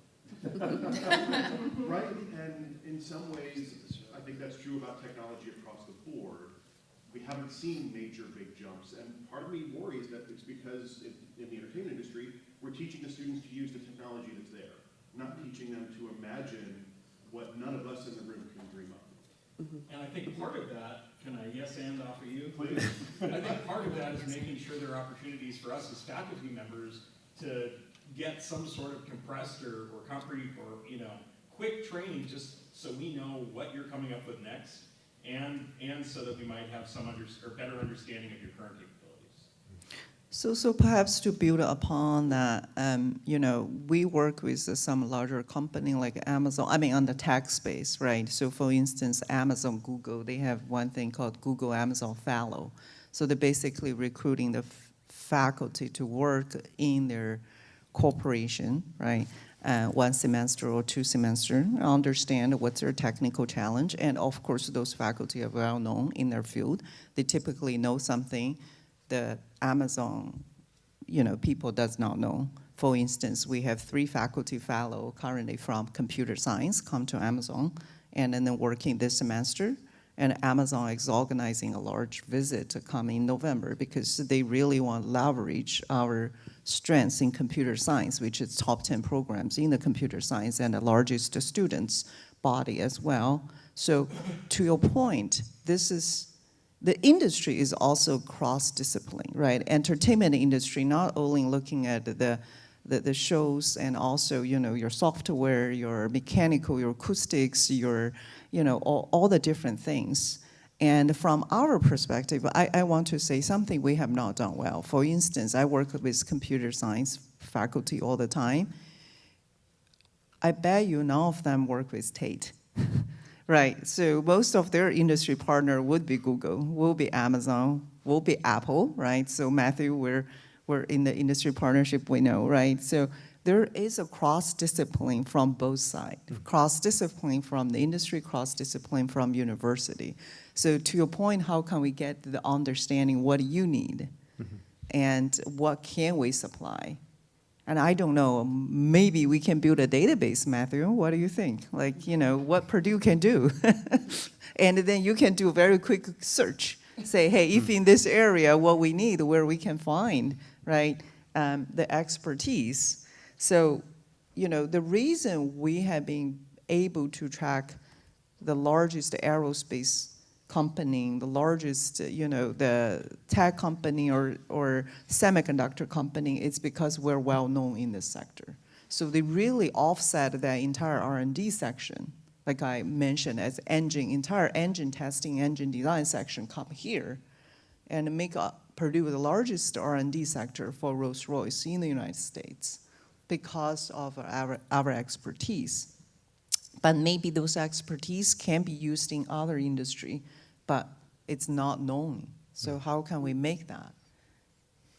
Right? And in some ways, I think that's true about technology across the board. We haven't seen major big jumps, and part of me worries that it's because in the entertainment industry, we're teaching the students to use the technology that's there, not teaching them to imagine what none of us in the room can dream of. And I think part of that, can I yes and offer you? Please. I think part of that is making sure there are opportunities for us as faculty members to get some sort of compressed or concrete or quick training, just so we know what you're coming up with next, and so that we might have some better understanding of your current capabilities. So perhaps to build upon that, we work with some larger company like Amazon, on the tech space, right? So for instance, Amazon, Google, they have one thing called Google Amazon Fellow. So they're basically recruiting the faculty to work in their corporation, right? 1 semester or 2 semester, understand what's their technical challenge. And of course, those faculty are well known in their field. They typically know something the Amazon, people does not know. For instance, we have 3 faculty fellow currently from computer science come to Amazon and then working this semester. And Amazon is organizing a large visit to come in November because they really want to leverage our strengths in computer science, which is top 10 programs in the computer science and the largest students body as well. So to your point, the industry is also cross-discipline, right? Entertainment industry, not only looking at the shows and also, your software, your mechanical, your acoustics, your, all the different things. And from our perspective, I want to say something we have not done well. For instance, I work with computer science faculty all the time. I bet you none of them work with Tate. Right, so most of their industry partner would be Google, will be Amazon, will be Apple, right? So Matthew, we're in the industry partnership, we know, right? So there is a cross-discipline from both sides. Cross-discipline from the industry, cross-discipline from university. So to your point, how can we get the understanding what you need and what can we supply? And I don't know, maybe we can build a database, Matthew. What do you think? Like, what Purdue can do. And then you can do a very quick search. Say, hey, if in this area, what we need, where we can find, right, the expertise. So, the reason we have been able to track the largest aerospace company, the largest, the tech company or semiconductor company, it's because we're well known in this sector. So they really offset that entire R&D section, like I mentioned, as entire engine testing, engine design section come here and make Purdue the largest R&D sector for Rolls-Royce in the United States because of our expertise. But maybe those expertise can be used in other industry, but it's not known. So how can we make that?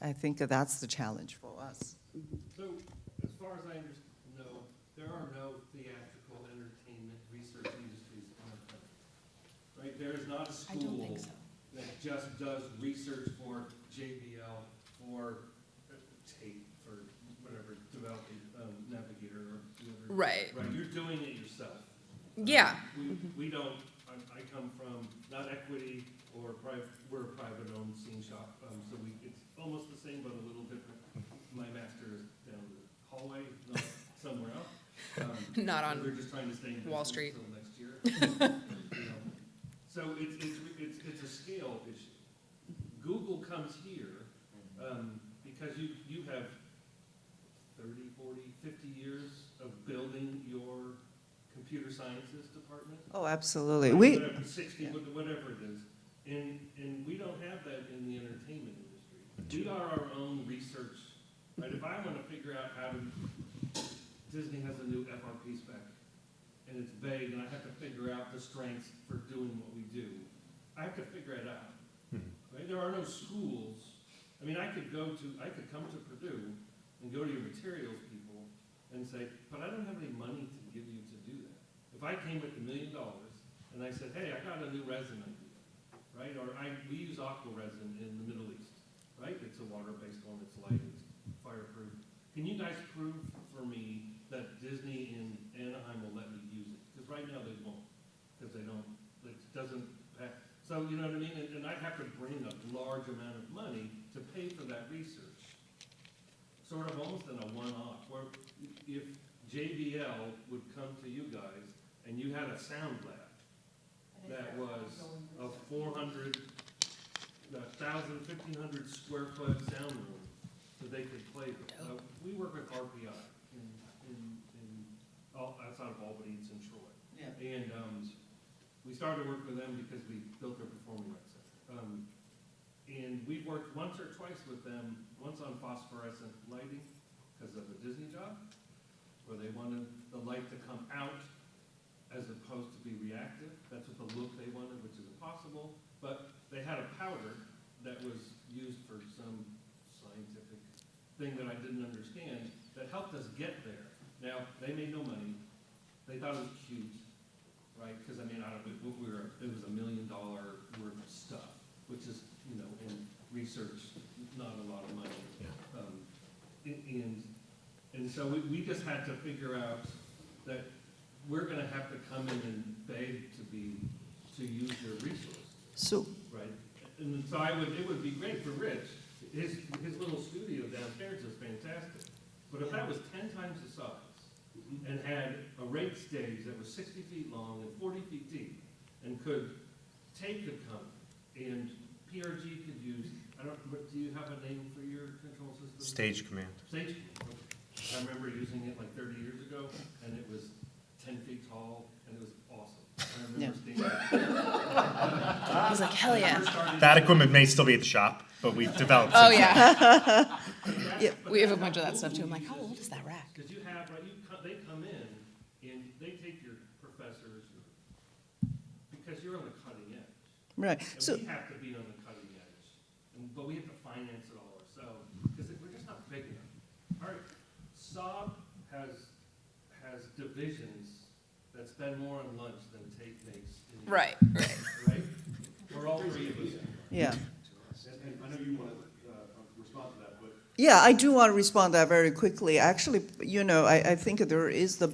I think that's the challenge for us. So, as far as I know, there are no theatrical entertainment research industries in our country, right? There is not a school that just does research for JBL, for tape, for whatever, developing Navigator or whatever. Right. Right, you're doing it yourself. Yeah. We don't, I come from not equity or private, we're a private owned scene shop, so it's almost the same but a little different. My master is down the hallway, not somewhere else. Not on We're just trying to stay in Wall business Street. Until next year. So it's a scale issue. Google comes here because you have 30, 40, 50 years of building your computer sciences department. Oh, absolutely. Right, whatever, 60, whatever it is. And we don't have that in the entertainment industry. We are our own research. Right? If I want to figure out how to, Disney has a new FRP spec, and it's vague, and I have to figure out the strengths for doing what we do. I have to figure it out. Right? There are no schools, mean, I could come to Purdue and go to your materials people and say, but I don't have any money to give you to do that. If I came with $1 million and I said, hey, I got a new resin idea, right? Or we use aqua resin in the Middle East, right? It's a water-based one, it's light, it's fireproof. Can you guys prove for me that Disney in Anaheim will let me use it? Because right now they won't, because they don't, it doesn't have, so you know what I mean? And I'd have to bring a large amount of money to pay for that research. Sort of almost in a one-off, where if JBL would come to you guys and you had a sound lab that was a 400, 1,000, 1,500 square foot sound room that they could play with. We work with RPI outside of Albany, it's in Troy. Yeah. And we started working with them because we built their performing arts center. And we've worked once or twice with them, once on phosphorescent lighting because of a Disney job, where they wanted the light to come out as opposed to be reactive. That's what the look they wanted, which is impossible. But they had a powder that was used for some scientific thing that I didn't understand that helped us get there. Now, they made no money. They thought it was cute, right? Because, I mean, it was $1 million worth of stuff, which is, you know, in research, not a lot of money. Yeah. And so we just had to figure out that we're going to have to come in and beg to use your resources. So, right? And so it would be great for Rich. His little studio downstairs is fantastic. But if that was 10 times the size and had a rate stage that was 60 feet long and 40 feet deep and tape could come and PRG could use, do you have a name for your control system? Stage command. Stage command. Okay. I remember using it like 30 years ago, and it was 10 feet tall, and it was awesome. I remember standing I was like, hell yeah. That equipment may still be at the shop, but we've developed Oh, it. yeah. We have a bunch of that stuff too. I'm like, how old is that rack? Because you have, right, they come in and they take your professors because you're on the cutting edge. right. And So, we have to be on the cutting edge, but we have to finance it all ourselves because we're just not big enough. All right, Saab has divisions that spend more on lunch than tape makes. Right. Right? We're all three of us. yeah. And I know you want to respond to that, but Yeah, I do want to respond to that very quickly. Actually, you know, I think there is the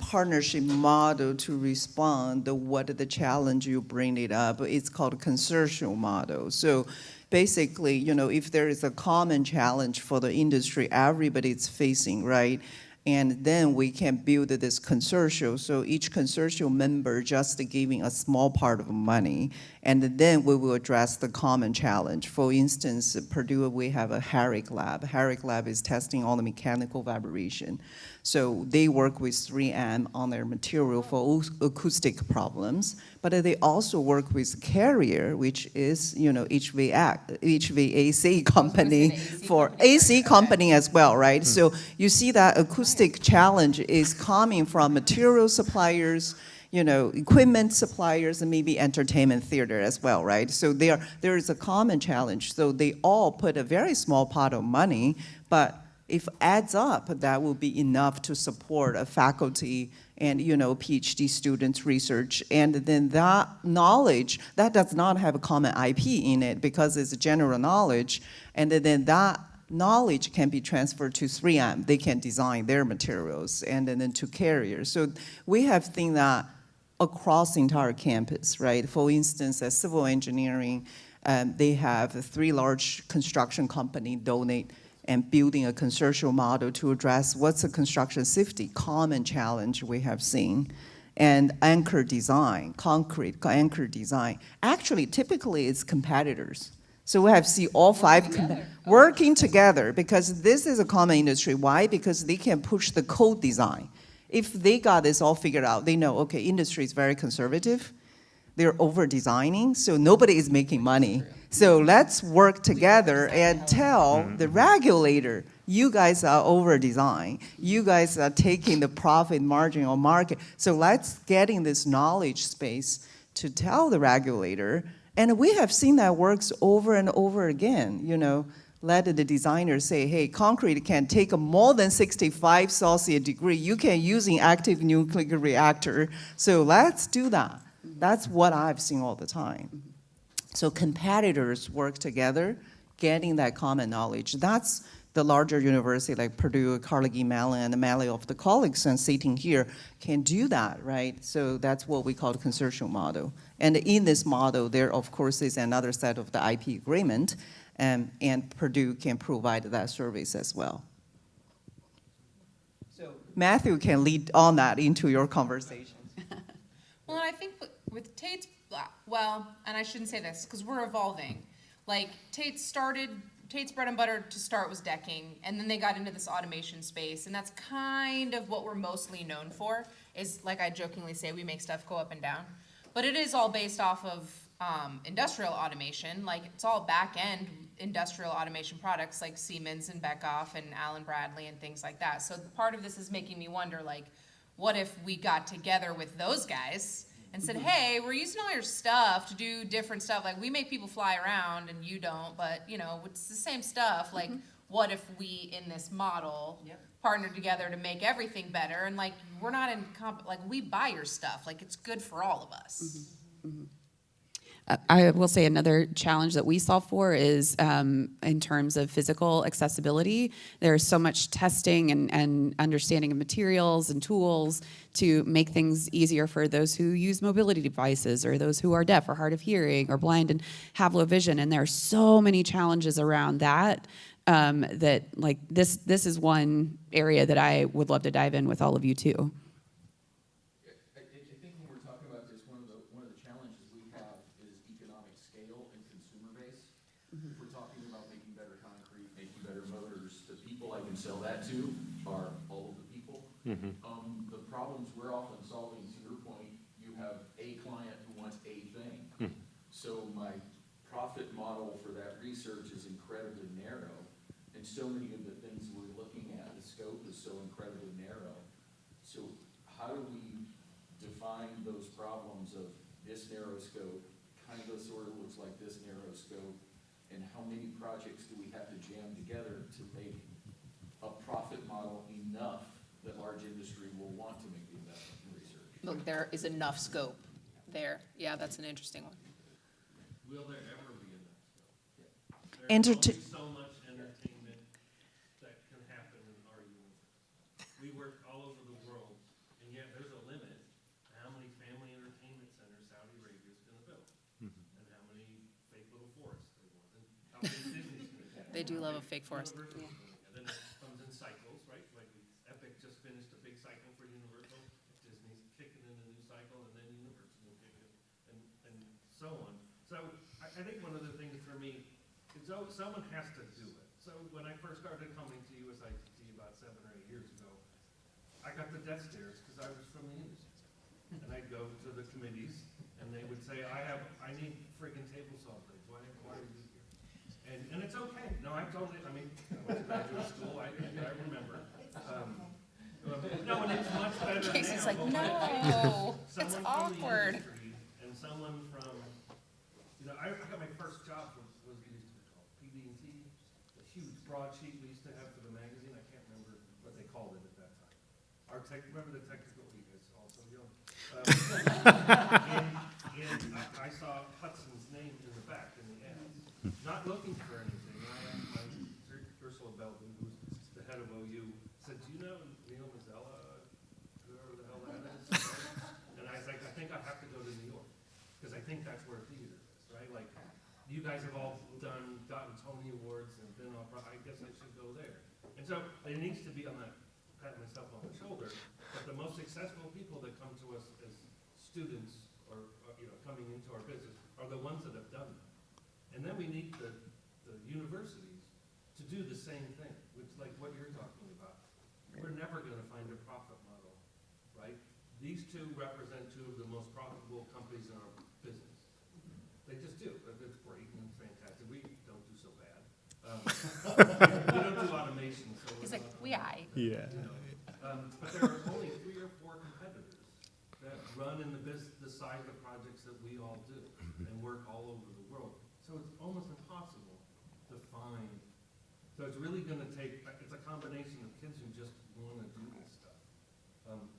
partnership model to respond to what the challenge you bring it up. It's called consortium model. So basically, you know, if there is a common challenge for the industry, everybody's facing, right? And then we can build this consortium. So each consortium member just giving a small part of money, and then we will address the common challenge. For instance, at Purdue, we have a Herrick lab. Herrick lab is testing all the mechanical vibration. So they work with 3M on their material for acoustic problems, but they also work with Carrier, which is, you know, HVAC company for AC company as well, right? So you see that acoustic challenge is coming from material suppliers, you know, equipment suppliers, and maybe entertainment theater as well, right? So there is a common challenge. So they all put a very small pot of money, but if adds up, that will be enough to support a faculty and, you know, PhD students' research. And then that knowledge, that does not have a common IP in it because it's general knowledge. And then that knowledge can be transferred to 3M. They can design their materials, and then to Carrier. So we have things that across the entire campus, right? For instance, at civil engineering, they have 3 large construction companies donate and building a consortium model to address what's the construction safety common challenge we have seen. And anchor design, concrete anchor design. Actually, typically it's competitors. So we have seen all 5 working together because this is a common industry. Why? Because they can push the code design. If they got this all figured out, they know, okay, industry is very conservative. They're over-designing, so nobody is making money. So let's work together and tell the regulator, you guys are over-design. You guys are taking the profit margin or market. So let's get in this knowledge space to tell the regulator, and we have seen that works over and over again, let the designer say, hey, concrete can take a more than 65 Celsius degree. You can use an active nuclear reactor. So let's do that. That's what I've seen all the time. So competitors work together, getting that common knowledge. That's the larger university like Purdue, Carnegie Mellon, and many of the colleagues and sitting here can do that, right? So that's what we call the consortium model. And in this model, there of course is another set of the IP agreement, and Purdue can provide that service as well. So Matthew can lead on that into your conversations. Well, and I think with Tate's, well, and I shouldn't say this because we're evolving. Like Tate's bread and butter to start was decking, and then they got into this automation space, and that's kind of what we're mostly known for, is like I jokingly say, we make stuff go up and down. But it is all based off of industrial automation, like it's all back-end industrial automation products like Siemens and Beckhoff and Allen Bradley and things like that. So part of this is making me wonder, like, what if we got together with those guys and said, hey, we're using all your stuff to do different stuff. Like, we make people fly around and you don't, but, it's the same stuff. Like, what if we, in this model, partner together to make everything better? And, like, we're not in we buy your stuff. Like, it's good for all of us. I will say another challenge that we solve for is in terms of physical accessibility. There's so much testing and understanding of materials and tools to make things easier for those who use mobility devices or those who are deaf or hard of hearing or blind and have low vision. And there are so many challenges around that that like this is one area that I would love to dive in with all of you too. Sell that to are all of the people. The problems we're often solving, to your point, you have a client who wants a thing. So my profit model for that research is incredibly narrow, and so many of the things we're looking at, the scope is so incredibly narrow. So how do we define those problems of this narrow scope, kind of sort of looks like this narrow scope, and how many projects do we have to jam together to make a profit model enough that large industry will want to make the investment in research? Look, there is enough scope there. Yeah, that's an interesting one. Will there ever be enough scope? There's only so much entertainment that can happen in our universe. We work all over the world, and yet there's a limit to how many family entertainment centers Saudi Arabia is going to build, and how many fake little forests they want, and how many Disney's going to have. They do love a fake forest. And then it comes in cycles, right? Like Epic just finished a big cycle for Universal. Disney's kicking in a new cycle, and then Universal will kick in, and so on. So I think one of the things for me is someone has to do it. So when I first started coming to USITT about 7 or 8 years ago, I got the death stares because I was from the industry. And I'd go to the committees, and they would say, I need freaking table saw blades. Why are you here? And it's okay. No, I went to graduate school. I remember. No, and it's much better Casey's now. like, no, it's awkward. And someone from, I got my first job was what it used to be called PD&T, the huge broadsheet we used to have for the magazine. I can't remember what they called it at that time. Remember the technical, you guys all so young. And I saw Hudson's name in the back in the ads. Not looking for anything. I asked Ursula Belton, who's the head of OU, said, do you know Neil Mazzella, whoever the hell that is? And I was like, I think I have to go to New York, because I think that's where theater is, right? Like, you guys have all gotten Tony Awards and been on, I guess I should go there. And so it needs to be on that, pat myself on the shoulder, but the most successful people that come to us as students or coming into our business are the ones that have done that. And then we need the universities to do the same thing, which like what you're talking about. We're never going to find a profit model, right? These two represent two of the most profitable companies in our business. They just do. It's great and fantastic. We don't do so bad. We don't do automation. So He's like, Yeah. But there are only 3 or 4 competitors that run in the size of projects that we So it's almost impossible to find. So it's really gonna take, it's a combination of kids who just wanna do this stuff,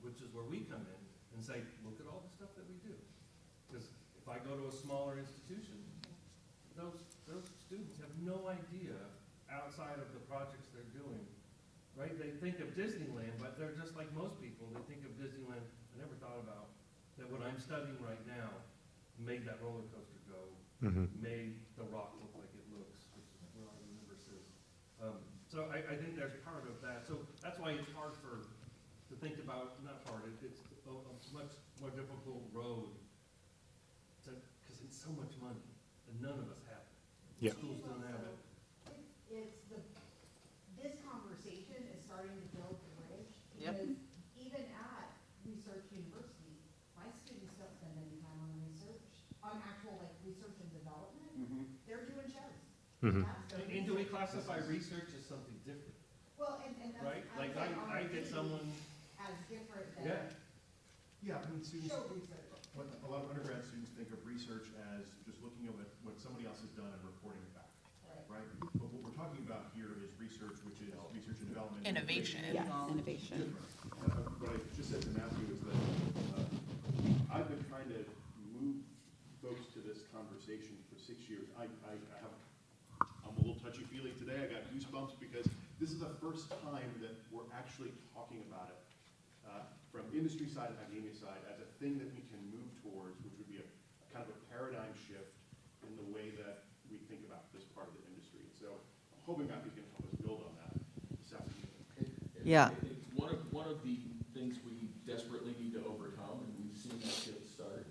which is where we come in and say, look at all the stuff that we do. Because if I go to a smaller institution, those students have no idea outside of the projects they're doing, right? They think of Disneyland, but they're just like most people. They think of Disneyland. I never thought about that what I'm studying right now made that roller coaster go, made the rock look like it looks, which is where our universe is. So I think there's part of that. So that's why it's hard to think about, not hard, it's a much more difficult road because it's so much money and none of us have it. Yeah. Schools don't have it. This conversation is starting to build the bridge. Yep. Because even at research university, my students don't spend any time on research, on actual like research and development. They're doing shows. That's their And do we research. classify research as something different? Well, and that's. Right? Like would say I get someone, as different than. yeah. Yeah, I mean, students, Show research. a lot of undergrad students think of research as just looking at what somebody else has done and reporting it back, right? But what we're talking about here is research, which is research and development. Innovation. Yes, innovation. What I just said to Matthew is that I've been trying to move folks to this conversation for 6 years. I'm a little touchy-feely today. I got goosebumps because this is the first time that we're actually talking about it from industry side and academia side as a thing that we can move towards, which would be a kind of a paradigm shift in the way that we think about this part of the industry. So I'm hoping Matthew's going to help us build on that this afternoon. Yeah. I think one of the things we desperately need to overcome, and we've seen that shift start,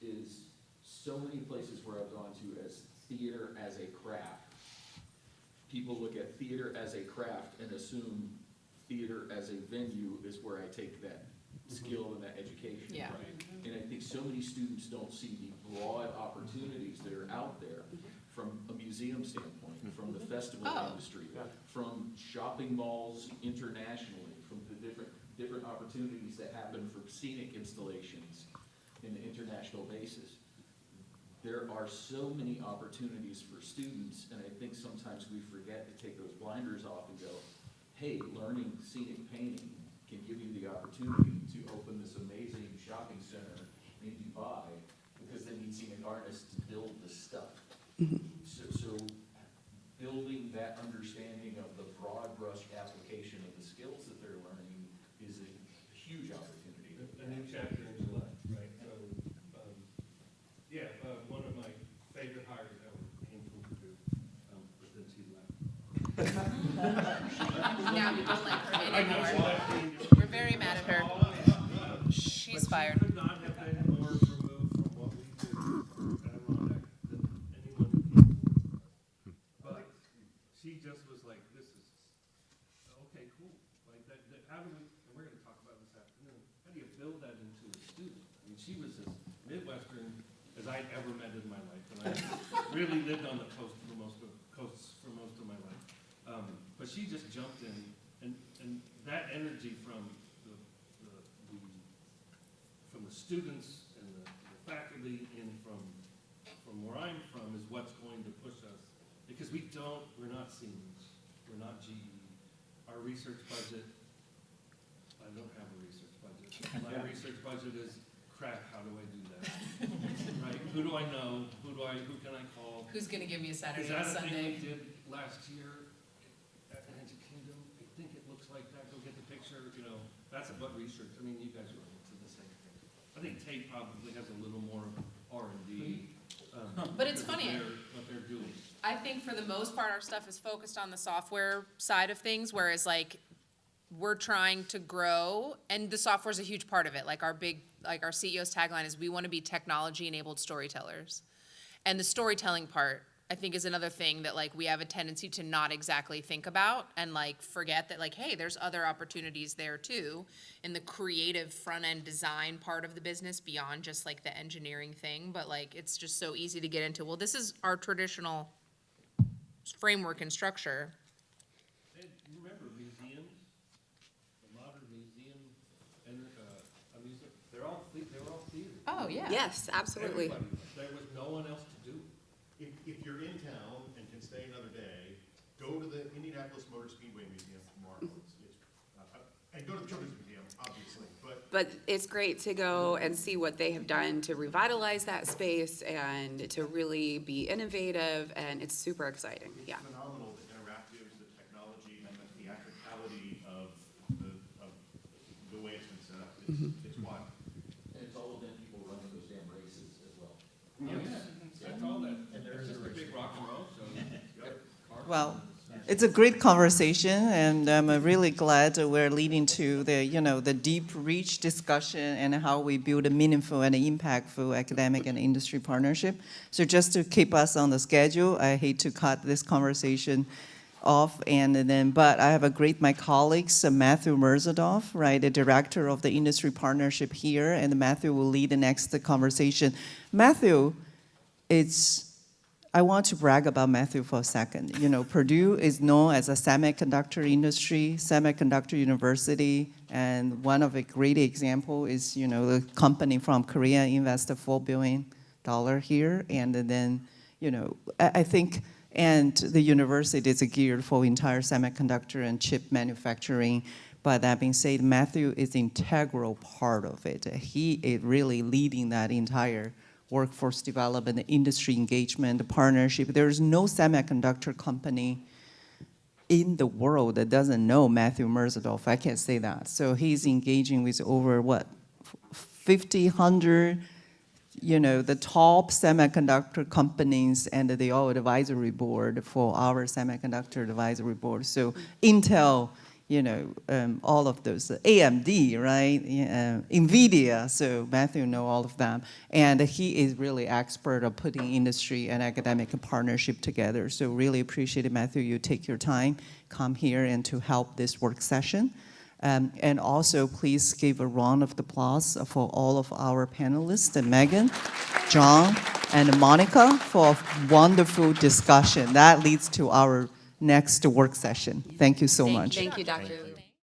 is so many places where I've gone to as theater as a craft. People look at theater as a craft and assume theater as a venue is where I take that skill and that education. Yeah. Right? And I think so many students don't see the broad opportunities that are out there from a museum standpoint, from the festival industry, from shopping malls internationally, from the different opportunities that happen for scenic installations in an international basis. There are so many opportunities for students, and I think sometimes we forget to take those blinders off and go, hey, learning scenic painting can give you the opportunity to open this amazing shopping center in Dubai because they need scenic artists to build this stuff. So building that understanding of the broad brush application of the skills that they're learning is a huge opportunity. A new chapter in July, right? So, one of my favorite hires ever came from Purdue, but then she left. Now we don't like her I know she anymore. left me. We're very mad at her. She's fired. But she could not have been more removed from what we do at Adirondack than anyone who came before us. But she just was like, this is, okay, cool. Like how do we, and we're gonna talk about this afternoon, how do you build that into a student? I mean, she was as Midwestern as I'd ever met in my life, and I really lived on the coast for most of my life. But she just jumped in, and that energy from the students and the faculty and from where I'm from is what's going to push us. Because we're not Siemens, we're not GE. Our research budget, I don't have a research budget. My research budget is, crap, how do I do that? Right? Who do I know? Who can I call? Who's gonna give me a Saturday Is and that a thing Sunday? we did last year at Magic Kingdom? I think it looks like that. Go get the picture, that's what research, I mean, you guys are into the same thing. I think Tate probably has a little more R&D. But it's because of funny. what they're doing. I think for the most part, our stuff is focused on the software side of things, whereas like we're trying to grow, and the software is a huge part of it. Like our CEO's tagline is, we want to be technology-enabled storytellers. And the storytelling part, I think, is another thing that like we have a tendency to not exactly think about and like forget that like, hey, there's other opportunities there too in the creative front-end design part of the business beyond just like the engineering thing. But like, it's just so easy to get into, well, this is our traditional framework and structure. And you remember museums, the modern museum, and a museum, they were all theater. Oh, yeah. Yes, absolutely. Everybody. There was no one else to do it. If you're but it's great to go and see what they have done to revitalize that space and to really be innovative, and it's super exciting, yeah. It's phenomenal, the interactives, the technology, and the theatricality of the way it's been set up. It's wild. And it's all of them people running those damn races as well. That's all that, it's just a big rock and roll show. Well, it's a great conversation, and I'm really glad that we're leading to the deep, rich discussion and how we build a meaningful and impactful academic and industry partnership. So just to keep us on the schedule, I hate to cut this conversation off, but I have my colleagues, Matthew Merzadov, right, the director of the industry partnership here, and Matthew will lead the next conversation. Matthew, I want to brag about Matthew for a second. You know, Purdue is known as a semiconductor university, and one of a great example is, the company from Korea invested $4 billion here, and then, I think, and the university is geared for entire semiconductor and chip manufacturing. But that being said, Matthew is an integral part of it. He is really leading that entire workforce development, industry engagement, partnership. There's no semiconductor company in the world that doesn't know Matthew Merzadov. I can say that. So he's engaging with over 50, 100, the top semiconductor companies, and the all advisory board for our semiconductor advisory board. So Intel, all of those, AMD, right, NVIDIA, so Matthew know all of them. And he is really expert of putting industry and academic partnership together. So really appreciate it, Matthew, you take your time, come here and to help this work session. And also please give a round of applause for all of our panelists, and Megan, John, and Monica for a wonderful discussion. That leads to our next work session. Thank you so much. Thank you, Dr.